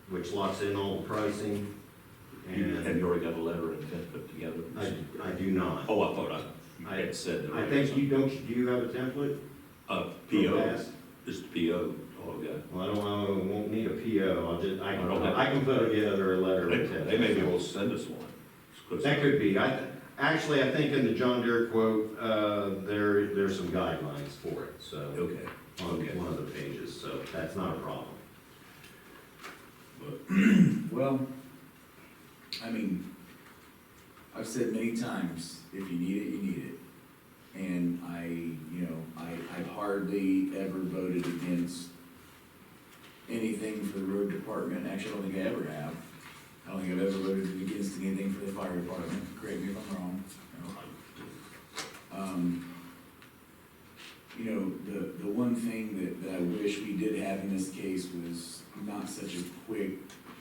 which locks in all the pricing, Have and you already got a letter of intent put together? I do not. Oh, I thought you had said that. I think you don't, do you have a template? PO, Past? just PO, all I got. Well, I won't need a PO, I don't have- can put together a letter of intent. They may be able to send us one. 'Cause- That could be, actually, I think in the John Deere quote, there's some guidelines for it, so, Okay. on Okay. one of the pages, so that's not a problem. Well, I mean, I've said many times, if you need it, you need it. And I've hardly ever voted against anything for the road department. Actually, I don't think I ever have. I don't think I've ever voted against anything for the fire department. Correct me if I'm wrong. The one thing that I wish we did have in this case was not such a quick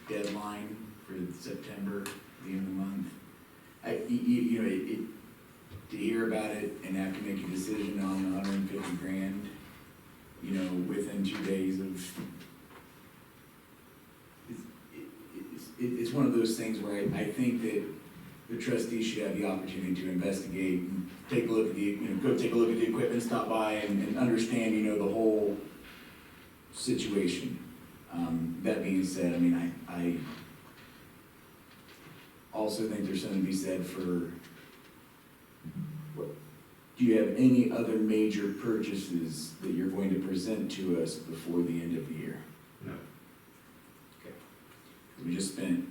deadline for September, the end of the month. To hear about it and have to make a decision on 150 grand, within 2 days of, it's one of those things where I think that the trustees should have the opportunity to investigate and take a look at go take a look at the equipment, stop by and understand, the whole situation. That being said, I mean, I also think there's something to be said for, do you have any other major purchases that you're going to present to us before the end of the year? No. Okay. We just spent,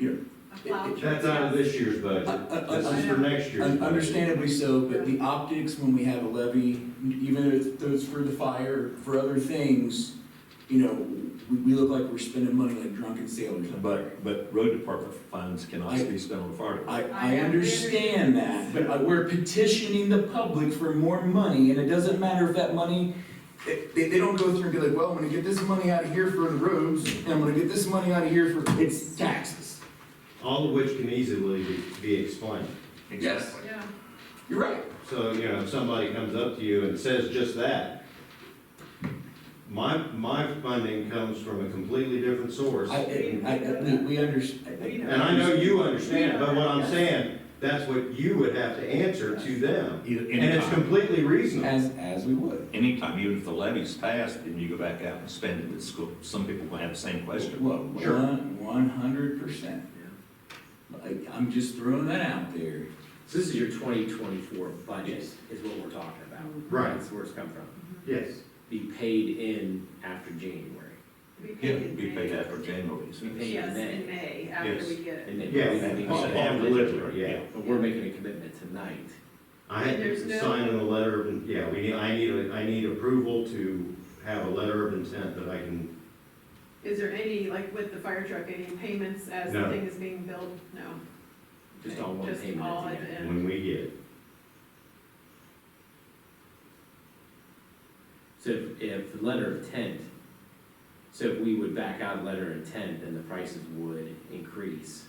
A plow truck, That's out of this year's budget, this is for next year's budget. understandably so, but the optics when we have a levy, even though it's for the fire, for other things, we look like we're spending money like drunken sailors. But road department funds cannot be spent on the fire department. I understand that, but we're petitioning the public for more money, and it doesn't matter if that money, they don't go through and be like, well, I'm gonna get this money out of here for the roads, and I'm gonna get this money out of here for, it's taxes. All of which can easily be explained. Yes, Yeah. you're right. So, if somebody comes up to you and says just that, my funding comes from a completely different source. We understand. And I know you understand, but what I'm saying, that's what you would have to answer to them. And it's Anytime, completely reasonable. As we would. anytime, even if the levy's passed and you go back out and spend it at school, some people will have the same question. Well, Sure. 100%. I'm just throwing that out there. So this is your 2024 budget, is what we're talking about. Right. That's where it's come from. Yes. Be paid in after January. Yeah, be paid after January. so. Be paid Yes, in May. in May, after Yes. we get it. And then Yeah, we upon delivery, yeah. But we're making a commitment tonight. I had There's to no- sign in a letter of, I need approval to have a letter of intent that I can, Is there any, like with the fire truck, any payments as the No. thing is being built? No. Just Okay, all one just payment all at at the the end. end. when we get it. So if the letter of intent, so if we would back out letter of intent, then the prices would increase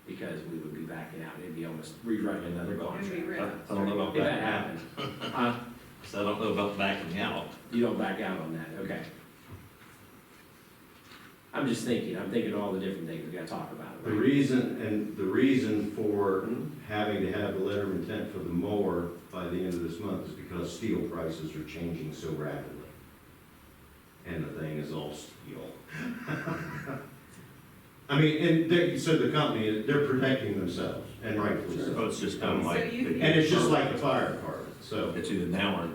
because we would be backing out. It'd be almost rewriting another It'd be contract. written. I don't know about If that backing out. happened. Huh? So I don't know about backing out. You don't back out on that, okay. I'm just thinking of all the different things we gotta talk about. The reason for having to have the letter of intent for the mower by the end of this month is because steel prices are changing so rapidly. And the thing is all steel. I mean, so the company, they're protecting themselves, and rightfully So so. it's just kind of like. So you- And it's just like the fire department, so. It's either now or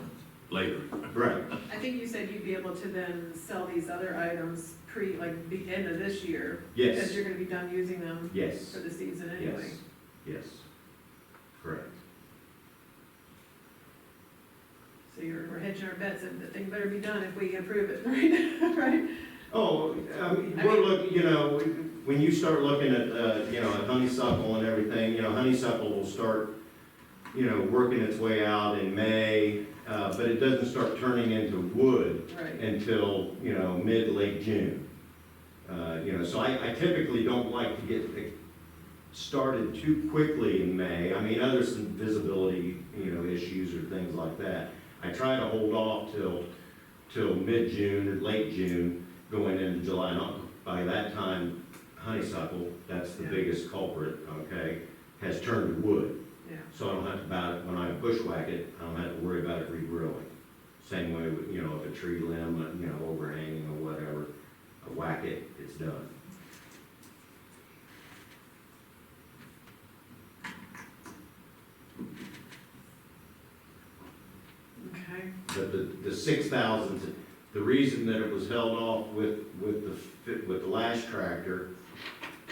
later. Right. I think you said you'd be able to then sell these other items like the end of this year. Because Yes, you're gonna be done using them yes, for the season anyway. yes, yes. Correct. So we're hedging our bets, and the thing better be done if we approve it, right? Right? Oh, we're looking, when you start looking at, at honeysuckle and everything, honeysuckle will start you know, working its way out in May, but it doesn't start turning into wood Right. until, you know, mid-late June. You know, so I typically don't like to get started too quickly in May. I mean, other some visibility, you know, issues or things like that. I try to hold off till mid-June or late June, going into July. Not by that time, honeysuckle, that's the Yeah. biggest culprit, okay, has turned to wood. Yeah. So I don't have to about it, when I bushwhack it, I don't have to worry about it regrowing. Same way with, you know, if a tree limb, you know, overhanging or whatever, I whack it, it's done. Okay. But the 6,000, the reason that it was held off with the last tractor,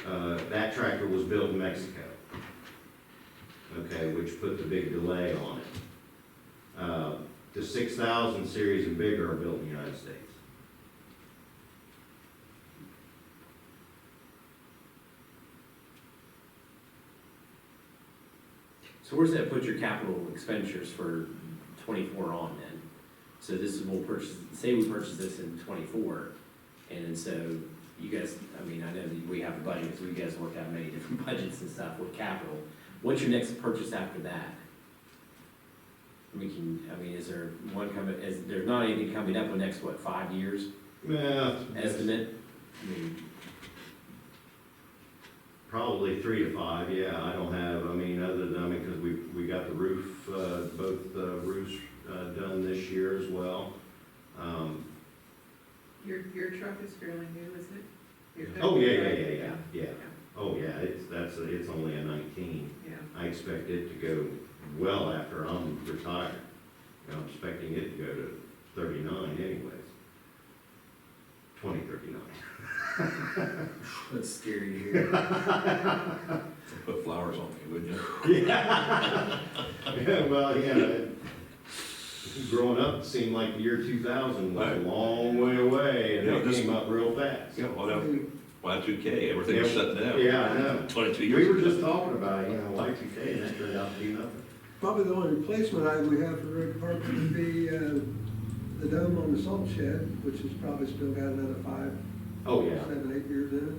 that tractor was built in Mexico. Okay, which put the big delay on it. The 6,000 series and bigger are built in the United States. So where's that put your capital expenditures for 24 on then? So this is, we'll purchase, say we purchase this in 24, and then so you guys, I mean, I know that we have a budget, so you guys work out many different budgets and stuff with capital. What's your next purchase after that? We can, I mean, is there one coming, is there not anything coming up in the next, what, 5 years Yeah, estimate? I mean, probably 3 to 5, yeah, I don't have, I mean, other than, I mean, because we got the roof, both roofs done this year as well. Your truck is fairly new, isn't it? Oh, yeah. Oh, yeah, it's only a 19. Yeah. I expect it to go well after I'm retired. You know, I'm expecting it to go to 39 anyways. 2039. That's scary to hear. Put flowers on me, wouldn't you? Yeah, well, yeah, growing up, it seemed like the year 2000 was a long way away, and Yeah, it just- came up real fast. Yeah, Y2K, everything was shutting down. Yeah, I know. 22 years We were ago. just talking about, you know, Y2K, and that turned out to be nothing. Probably the only replacement item we have for the road department would be, the dome on the salt shed, which has probably still got another 5, Oh, yeah. 7, 8 years in it.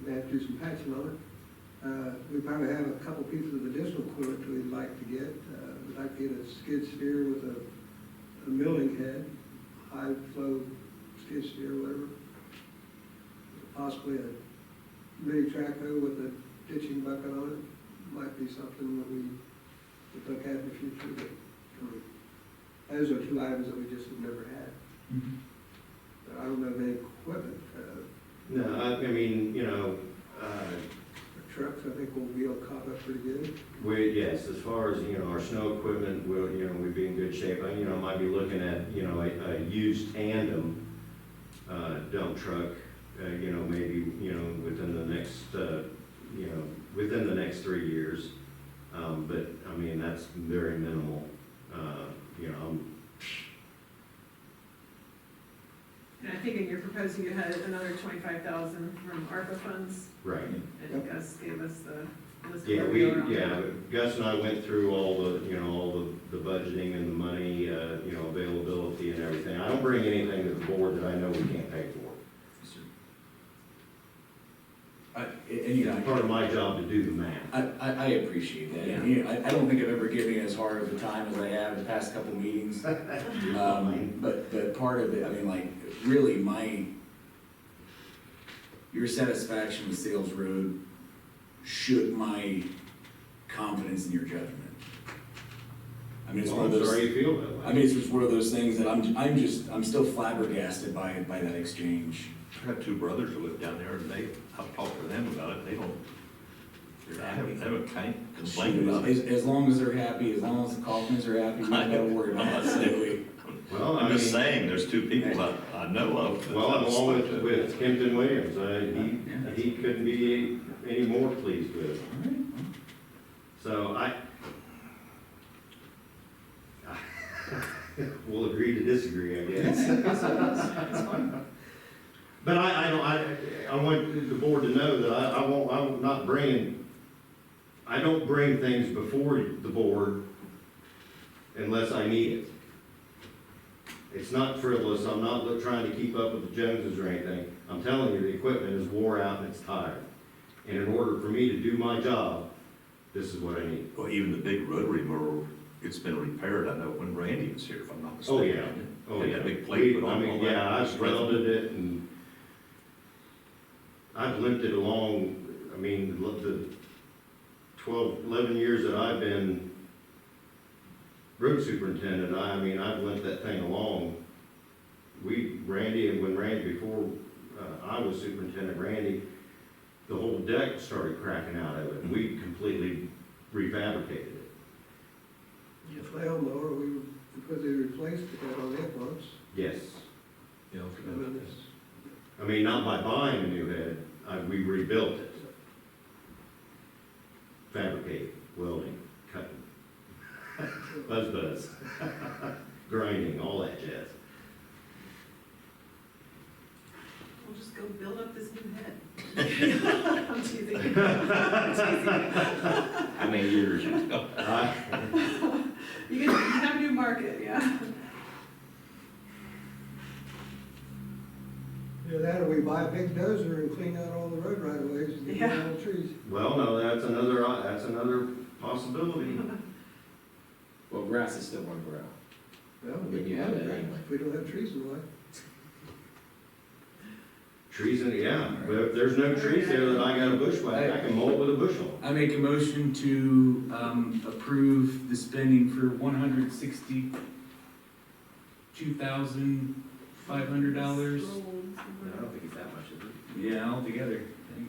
They have to do some patching on it. We probably have a couple pieces of additional equipment we'd like to get. We'd like to get a skid steer with a milling head, high flow skid steer, whatever. Possibly a mini trackhoe with a ditching bucket on it. Might be something that we could look at in the future, but, those are 2 items that we just have never had. But I don't know of any equipment. No, I mean, you know, Trucks, I think we'll be all caught up pretty good. yes, as far as, you know, our snow equipment, we'd be in good shape. I, you know, might be looking at, you know, a used tandem, dump truck, you know, maybe, you know, within the next 3 years. But, I mean, that's very minimal, you know, And I think in your proposal, you had another 25,000 from ARPA funds, right. and Gus gave us the list. of Yeah, where we, are on yeah, that. Gus and I went through all the, you know, all the budgeting and the money, you know, availability and everything. I don't bring anything to the board that I know we can't pay for. And you know, It's part of my job to do the math. I appreciate that. And, you know, I don't think I've ever given you as hard of a time as I have in the past couple meetings. But part of it, I mean, like, really your satisfaction with Sales Road shook my confidence in your judgment. I mean, it's one of I'm those. sorry you feel that way. I mean, it's just one of those things that I'm still flabbergasted by that exchange. I have 2 brothers who live down there, and I've talked to them about it, they haven't complained about it. As long as they're happy, as long as the Kaufmans are happy, we don't gotta worry I'm about not saying it. Well, I'm just mean, saying, there's 2 people I know of. well, along with Kempton Williams, he couldn't be any more pleased with it. So we'll agree to disagree, I guess. That's fine. But I want the board to know that I'm not bringing I don't bring things before the board unless I need it. It's not frivolous, I'm not trying to keep up with the Joneses or anything. I'm telling you, the equipment is wore out and it's tired. And in order for me to do my job, this is what I need. Well, even the big rotary mower, it's been repaired, I know, when Randy was here, if I'm not mistaken. Oh, yeah. Oh, Had yeah. that big plate put I on mean, all that. yeah, I've welded it and I've limped it along, I mean, the 12, 11 years that I've been road superintendent, I mean, I've limped that thing along. Randy, and when Randy, before I was superintendent, Randy, the whole deck started cracking out of it. We completely refabricated it. The flail mower, because they replaced it on it once. Yes. Yeah, I mean, it's, I mean, not by buying a new head, we rebuilt it. Fabricate, welding, cutting, buzz, grinding, all that jazz. We'll just go build up this new head. I'm teasing. I'm teasing. How many years? You have a new market, yeah. either that or we buy a big dozer and clean out all the road right of ways and get rid of all the trees. Well, no, that's another possibility. Well, grass is still gonna grow. Well, When you have it anyway. if we don't have trees in the way. Trees in, yeah, but if there's no trees there that I got a bushwhack, I can mow it with a bushel. I make a motion to, approve the spending for $162,500. No, I don't think it's that much, is it? Yeah, altogether.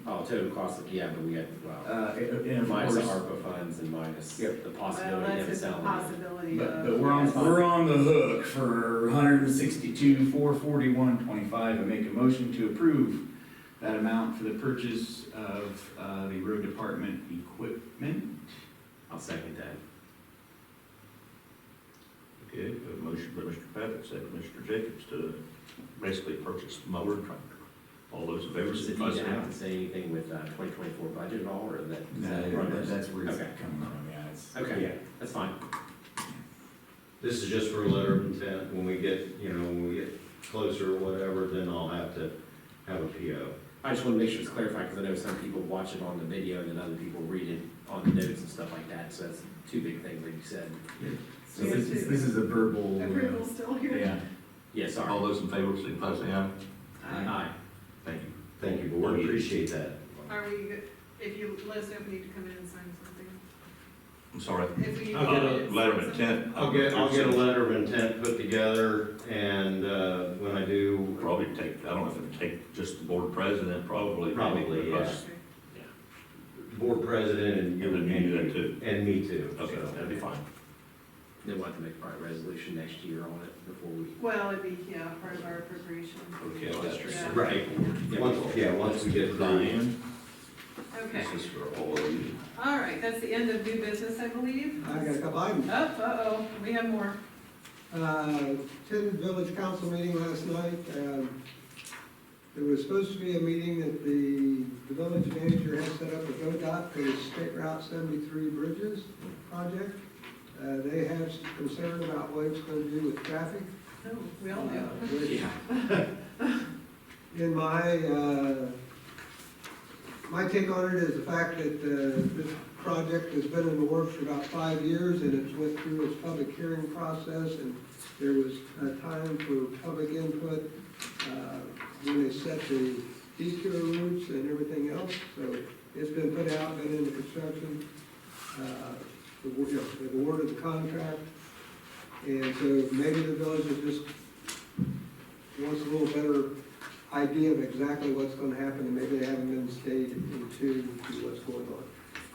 Oh, total cost of, yeah, but we had, well, And of minus the course, ARPA funds and minus Yep. the Well, possibility of that's just a selling. possibility but of. we're on the hook for $162,441.25. I make a motion to approve that amount for the purchase of, the road department equipment. I'll second that. Okay, we have a motion by Mr. Patrick, second by Mr. Jacobs to basically purchase mower and tractor. All those in favor, Does it signify need by to saying have aye. to say anything with 2024 budget at all, or is that? That's where it's Okay. coming from, yeah, it's. Okay, yeah, that's fine. This is just for a letter of intent. When we get, when we get closer or whatever, then I'll have to have a PO. I just want to make sure it's clarified, because I know some people watch it on the video, and then other people read it on the notes and stuff like that, so that's two big things like you said. So this is a verbal. Approval still here? Yeah. Yeah, sorry. All those in favor, signify by saying aye. Aye. Thank you. Thank you, board, appreciate that. Are we, if you let us know if we need to come in and sign something? I'm sorry. If we need to I'll come get in a and letter of sign something? intent. I'll get a letter of intent put together, and when I do, Probably take, I don't know if it'd take just the board president, probably. Probably, yeah. because- Okay. board president and you And then you do that too. and me too. Okay, so. that'd be fine. Then we'll have to make probably a resolution next year on it before we. Well, it'd be, yeah, part of our appropriation. Okay, that's true. Yeah. Right, once we get through. Diane, Okay, this is for all of you. all right, that's the end of new business, I believe. I got a couple items. Uh-oh, we have more. Attended village council meeting last night. There was supposed to be a meeting that the village manager had set up with ODOT for the State Route 73 bridges project. They have some concern about what it's going to do with traffic. Oh, we all do. Which, in my take on it is the fact that this project has been in the works for about 5 years, and it's went through its public hearing process, and there was a time for public input when they set the detour routes and everything else. So it's been put out, been into construction. They've awarded the contract, and so maybe the village is just wants a little better idea of exactly what's gonna happen, and maybe they haven't been stayed in tune to what's going on.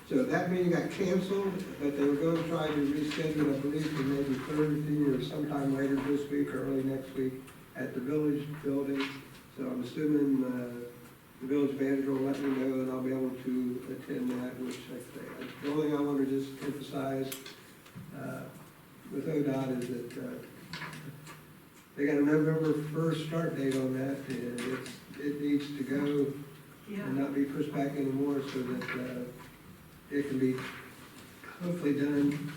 So that meeting got canceled, but they were going to try to reschedule, I believe, for maybe Thursday or sometime later this week or early next week at the village building. So I'm assuming the village manager will let me know, and I'll be able to attend that, which the only thing I want to just emphasize with ODOT is that they got a November 1st start date on that, and it needs to go and Yeah, not be pushed back anymore, so that it can be hopefully done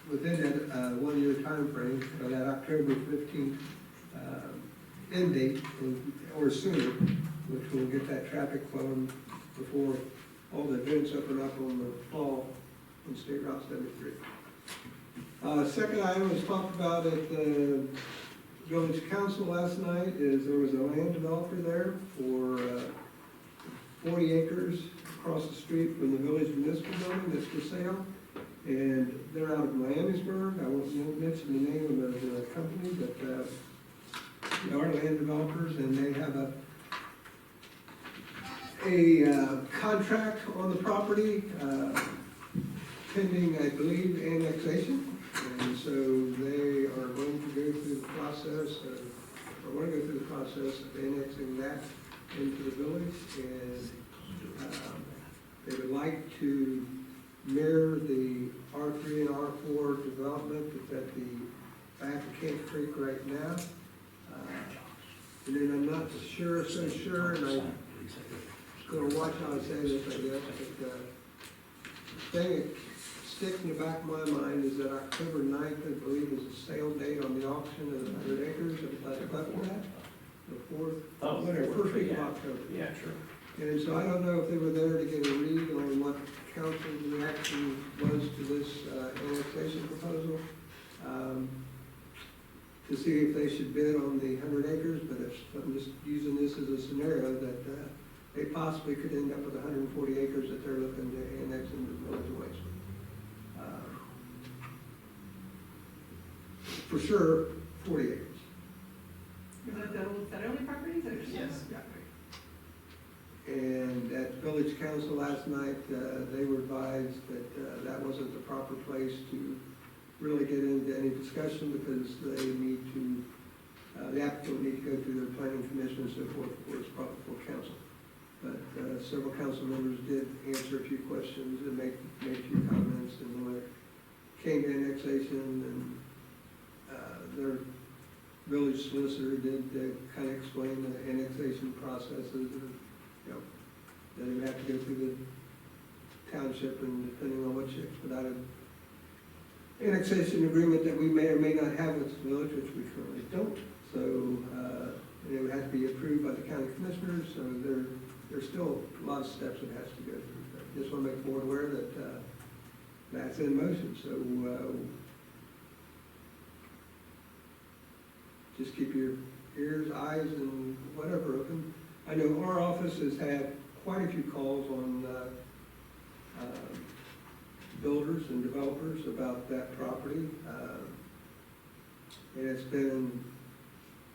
within that, 1-year timeframe, or that October 15th, end date, or sooner, which will get that traffic flowing before all the events open up on the fall on State Route 73. Second item was talked about at the village council last night, is there was a land developer there for 40 acres across the street from the village municipal building that's for sale. And they're out of Miamisburg. I won't mention the name of the company, but they are land developers, and they have a contract on the property pending, I believe, annexation. And so they are going to go through the process of annexing that into the village. And they would like to mirror the R3 and R4 development that's at the back of Camp Creek right now. And then I'm not so sure, and I'm gonna watch how I say this, I guess, but the thing that sticks in the back of my mind is that October 9th, I believe, is the sale date on the auction of the 100 acres of Clifton, the 4th, whatever, first week of October. Yeah, sure. And so I don't know if they were there to get a read on what council's reaction was to this annexation proposal, to see if they should bid on the 100 acres, but if, I'm just using this as a scenario that they possibly could end up with 140 acres that they're looking to annex into the village of Waitsman. For sure, 40 acres. Is that the old federal properties? Yes. And at village council last night, they were advised that that wasn't the proper place to really get into any discussion, because they need to, the applicant would need to go through their planning commission and so forth before it's brought before council. But several council members did answer a few questions and make a few comments, and when it came to annexation, and their village solicitor did kind of explain the annexation processes, and, you know, then it would have to go through the township, and depending on which expedited annexation agreement that we may or may not have with the village, which we currently don't. So it would have to be approved by the county commissioners, so there's still a lot of steps it has to go through. But just want to make the board aware that that's in motion, so just keep your ears, eyes, and whatever open. I know our office has had quite a few calls on builders and developers about that property. And it's been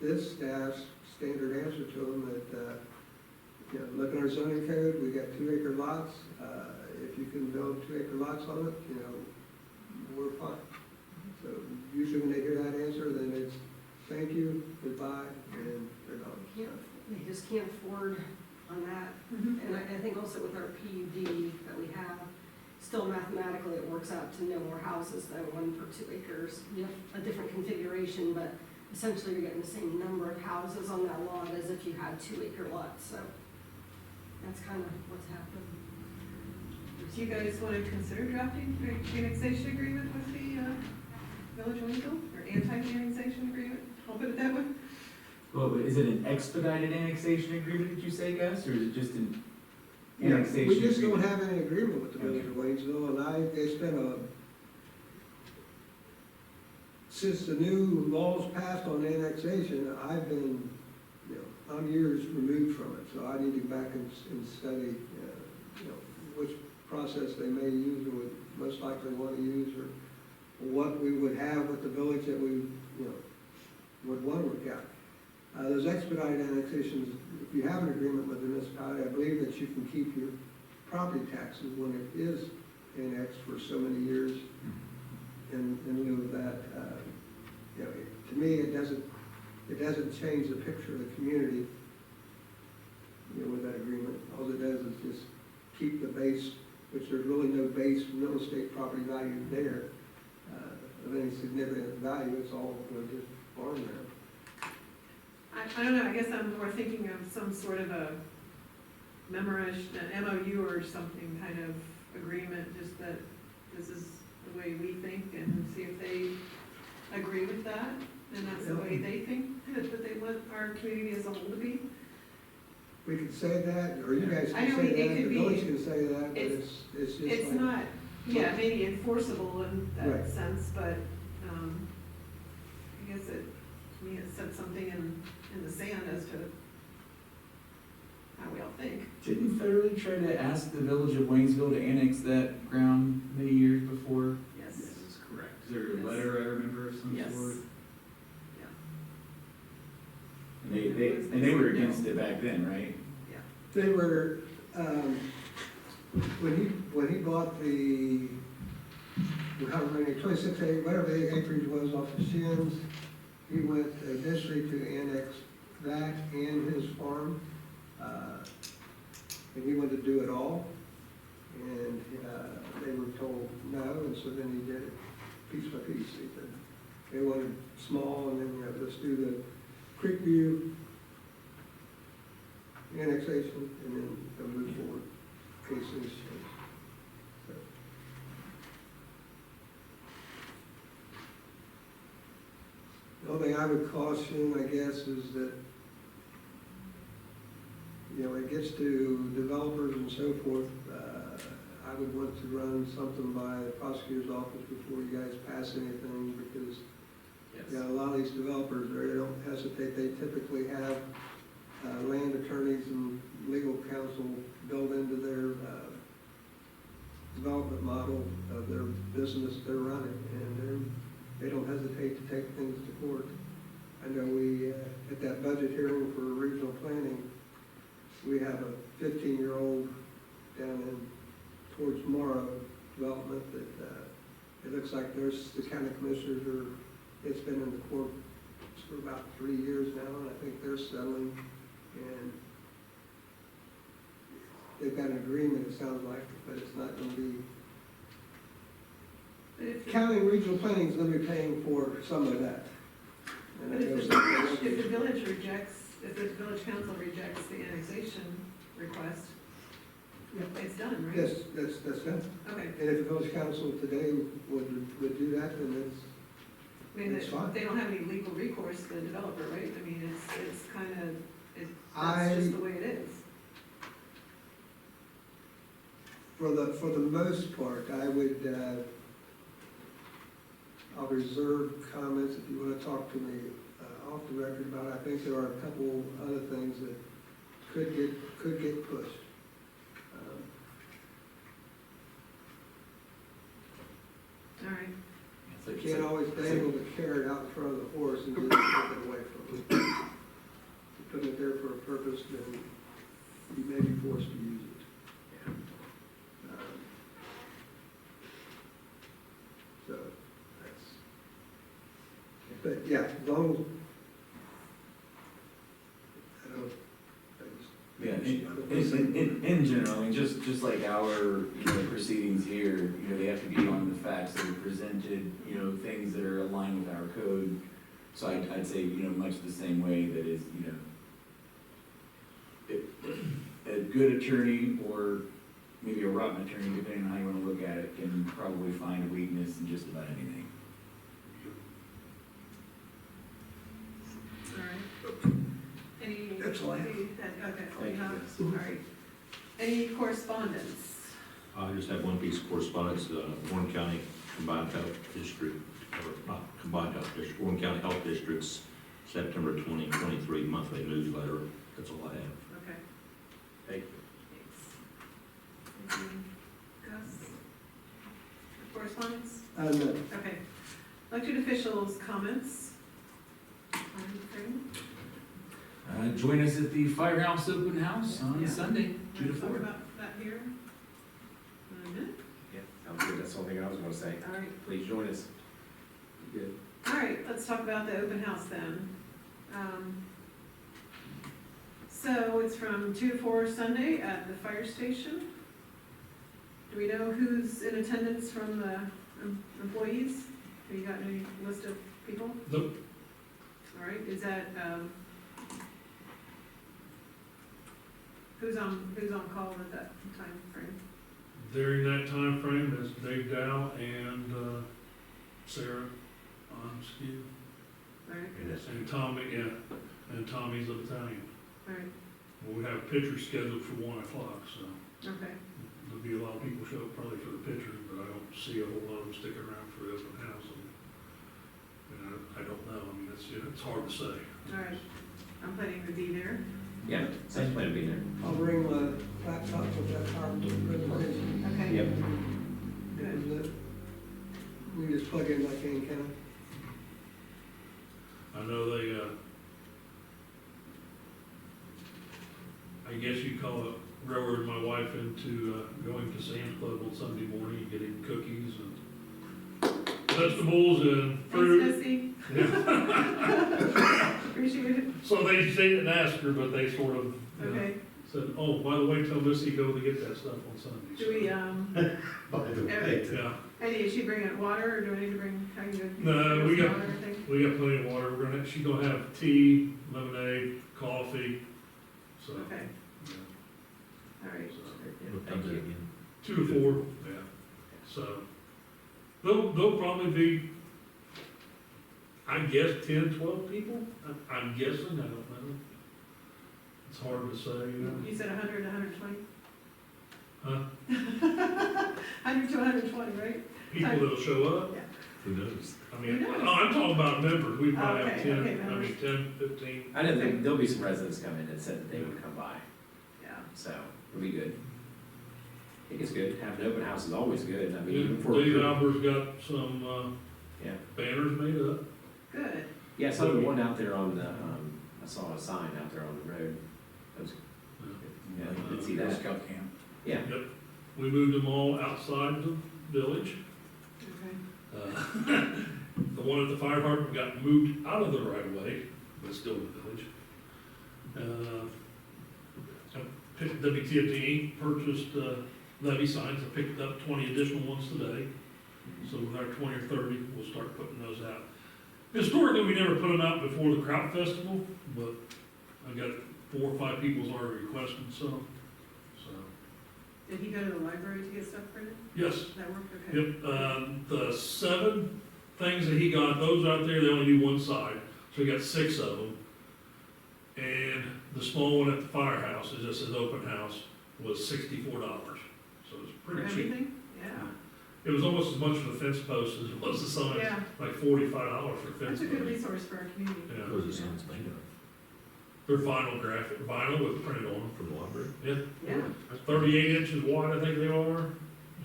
this staff's standard answer to them that, you know, look at our zoning code, we got 2-acre lots. If you can build 2-acre lots on it, you know, we're fine. So usually when they hear that answer, then it's thank you, goodbye, and they're gone. They just can't afford on that. And I think also with our PUD that we have, still mathematically it works out to no more houses than 1 per 2 acres. You have a different configuration, but essentially you're getting the same number of houses on that lot as if you had 2-acre lots, so that's kind of what's happened. Do you guys want to consider drafting an annexation agreement with the Village of Waynesville, or anti-annexation agreement? I'll put it that way. Well, is it an expedited annexation agreement, did you say, Gus, or is it just an Yeah, annexation? we just don't agreement? have any agreement with the village of Waynesville, and it's been since the new laws passed on annexation, I've been, you know, I'm years removed from it, so I need to go back and study, you know, which process they may use or would most likely want to use, or what we would have with the village that we, you know, would want to work out. Those expedited annexations, if you have an agreement with the municipality, I believe that you can keep your property taxes when it is annexed for so many years in lieu of that. You know, to me, it doesn't change the picture of the community, you know, with that agreement. All it does is just keep the base, which there's really no base real estate property value there of any significant value. It's all, you know, just farmland. I don't know, I guess I'm more thinking of some sort of a memorandum, an MOU or something, kind of agreement, just that this is the way we think, and see if they agree with that, and that's the way they think, that they want our community as a whole to be. We could say that, or you guys I can know say it that, could the be- village can say that, but it's- it's just It's like. not, yeah, maybe enforceable in that Right. sense, but, I guess it, to me, it set something in the sand as to how we all think. Didn't Federally try to ask the village of Waynesville to annex that ground many years before? Yes. is correct. Is there a Yes. letter I remember of some Yes. sort? Yeah. And they were against it back then, right? They were, when he bought the, however many, 26 acres, whatever the acreage was off the Shins, he went initially to annex that and his farm, and he wanted to do it all, and they were told no, and so then he did it piece by piece. He said they wanted small, and then let's do the Creekview annexation, and then they'll move forward, in case things change. So. The only thing I would caution, I guess, is that, when it gets to developers and so forth, I would want to run something by the prosecutor's office before you guys pass anything, because, Yes. a lot of these developers, they don't hesitate, they typically have land attorneys and legal counsel built into their development model of their business they're running, and they don't hesitate to take things to court. I know we, at that budget hearing for regional planning, we have a 15-year-old down in towards Morrow development that it looks like there's, the county commissioners are, it's been in the court for about 3 years now, and I think they're settling, and they've got an agreement, it sounds like, but it's not gonna be, But if the- county and regional planning is gonna be paying for some of that. And I But know if some- the village rejects, if the village council rejects the annexation request, it's done, right? Yes, that's done. Okay, And if the village council today would do that, then it's, I mean, It's fine. they don't have any legal recourse to the developer, right? I mean, it's kind of, that's I- just the way it is. for the most part, I would, I'll reserve comments if you wanna talk to me off the record about it. I think there are a couple other things that could get pushed. All right, It's You like- can't always dangle the carrot out in front of the horse and just take it away from it. You put it there for a purpose, then you may be forced to use it. So, but yeah, as long as, I don't, I just. Yeah, in general, I mean, just like our, proceedings here, they have to be on the facts that are presented, things that are aligned with our code. So I'd say, much the same way that is, a good attorney or maybe a rotten attorney, depending on how you wanna look at it, can probably find a weakness in just about anything. all right. Any? That's all I have. Okay, all Thank you you. have, all right. Any correspondence? I just have one piece of correspondence, Warren County Combined Health District, or not Combined Health District, Warren County Health District's September 2023 monthly newsletter. That's all I have. Okay, Thank you. thanks. Anything, Gus? Correspondence? No. Okay. Elected officials' comments? Anything? Join us at the Firehouse Open House on Yeah. Sunday, 2 to Wanna 4. Talk about that here? Yeah, sounds good. That's the only thing I was gonna say. All right. Please join us. Good. All right, let's talk about the open house then. So it's from 2 to 4 Sunday at the fire station. Do we know who's in attendance from the employees? Have you got any list of people? Nope. All right, is that, who's on call at that time frame? during that time frame, is Dave Dow and, Sarah on skew, All right, and Tommy, yeah, and Tommy's the battalion. all right, Well, we have pictures scheduled for 1 o'clock, so okay. there'll be a lot of people show up probably for the pictures, but I don't see a whole lot of them sticking around for the open house. And I don't know, I mean, it's hard to say. All right, I'm planning to be there. Yeah, same plan to be there. I'll bring my laptop with that PowerPoint presentation. Okay. Yep. Good. We can just plug in like Kane County. I know they, I guess you call it, railroad my wife into, going to Sam's Club on Sunday morning and getting cookies and vegetables and fruit. Thanks, Missy. Yeah. Appreciate it. So they didn't ask her, but they sort of, you know, Okay. said, oh, by the way, tell Missy go to get that stuff on Sunday. Do we, By the way, Yeah, Eddie, is she bringing water, or do I need to bring, how you good? No, we got- Water, I think? we got plenty of water. She's gonna have tea, lemonade, coffee, so. Okay, yeah. all right. Thank you. 2 to 4, yeah. So, they'll probably be, I guess, 10, 12 people. I'm guessing, I don't know. It's hard to say, you know. You said 100 to 120? Huh? 100 to 120, right? People that'll show up. Yeah. Who knows? I mean, Who knows? no, I'm talking about members. We probably have Okay, 10, okay, I mean, members. 10, 15. I know there'll be some residents come in that said that they would come by, Yeah. so it'll be good. I think it's good, having an open house is always good, I mean, even for. Dave Albert's got some, Yeah, banners made up. Good. yeah, I saw the one out there on the, I saw a sign out there on the road. That was, yeah, I did see Girl that. Scout camp. Yeah, We moved them all outside the village. Okay. The one at the fire department got moved out of the right of way, but still in the village. WTFD purchased levy signs, I picked up 20 additional ones today. So with our 20 or 30, we'll start putting those out. Historically, we never put them out before the Kraut Festival, but I got 4 or 5 people's already requested some, so. Did he go to the library to get stuff printed? Yes, That worked, okay. yep, the 7 things that he got, those out there, they only do one side, so he got 6 of them. And the small one at the firehouse, it just says open house, was $64, so it's For pretty cheap. everything? Yeah. It was almost as much for the fence post as it was the signs, Yeah, like $45 for fence that's a good post. resource for our community. Yeah. Those are sounds made of They're vinyl with printed on them. from the library. Yeah, Yeah, 38 inches wide, I think they are,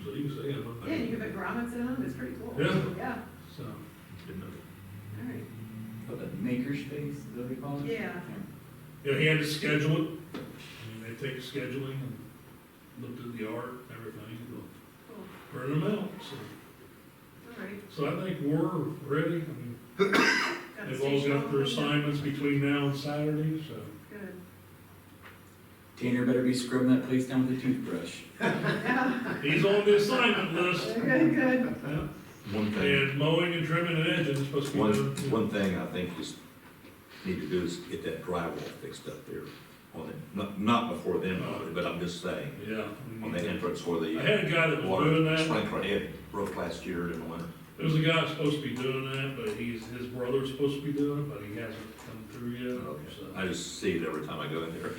so you can see them. yeah, you can put grommets in them, it's pretty cool. Yeah. Yeah, So, Didn't know that. all right, What, the makerspace, is that what they call it? yeah, yeah, he had to schedule it. I mean, they take scheduling and looked at the art, and everything, and cool, print them out, so. all right. So I think we're ready. I mean, Got the they've all station got their open? assignments between now and Saturday, so. Good. Tanner better be scrubbing that place down with a toothbrush. Yeah, He's on the assignment list. good, good. Yeah. One thing, And mowing and trimming and edging is supposed to be done. one thing I think is, need to do is get that drywall fixed up there on it, not before them, but I'm just saying, Yeah. on the entrance where I the had a guy that was water doing that. sprinkler head broke last year in the winter. There was a guy that's supposed to be doing that, but his brother's supposed to be doing it, but he hasn't come through yet, so. I just see it every time I go in there.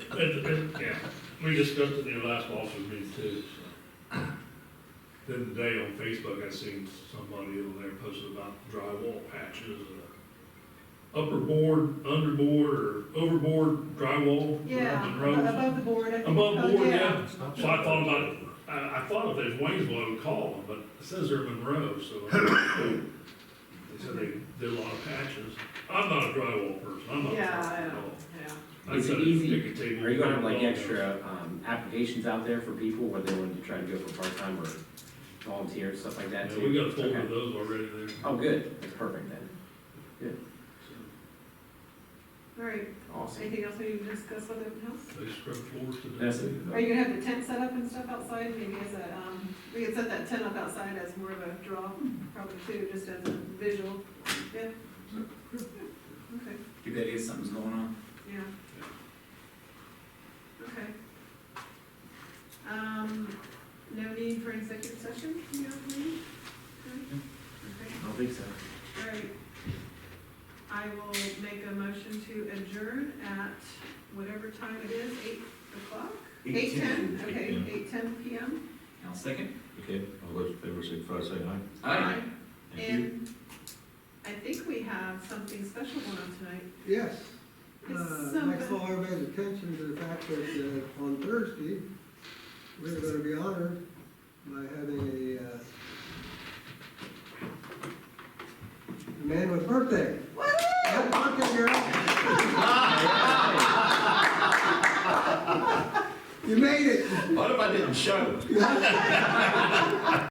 Yeah, we discussed it in the last officer meeting too, so. Then today on Facebook, I seen somebody on there posted about drywall patches, upper board, underboard, or overboard drywall. Yeah, Monroe's. above the board, I think. Above Oh, board, yeah. So I thought about it, I thought if there's Waynesville, I would call them, but it says they're Monroe, so. They said they did a lot of patches. I'm not a drywall person, I'm not. Yeah, a I drywall. know, yeah. I Is it cut a easy? picket table. Are you gonna have like extra, applications out there for people, whether they want to try to go for part-time or volunteer, stuff like that Yeah, too? we got a folder Okay. of those already there. Oh, good, that's perfect then, All right, awesome. anything else we need to discuss with open house? They scrub floors today. That's Are you gonna have the tent set up and stuff outside, maybe as a, we could set that tent up outside as more of a draw, probably too, just as a visual, yeah? Okay, Give idea something's going on. yeah. Okay. No need for executive motion to adjourn at whatever time it is, 8 o'clock? 8:10. 8:10, okay, 8:10 PM. I'll second. Okay, all those in favor, signify by saying aye. Aye. Thank you. And I think we have something special going on tonight. Yes. It's I'd like to call everybody's attention to the fact that on Thursday, we're going to be honored by having a man with birthday. Happy birthday, girl. You made it. What if I didn't show?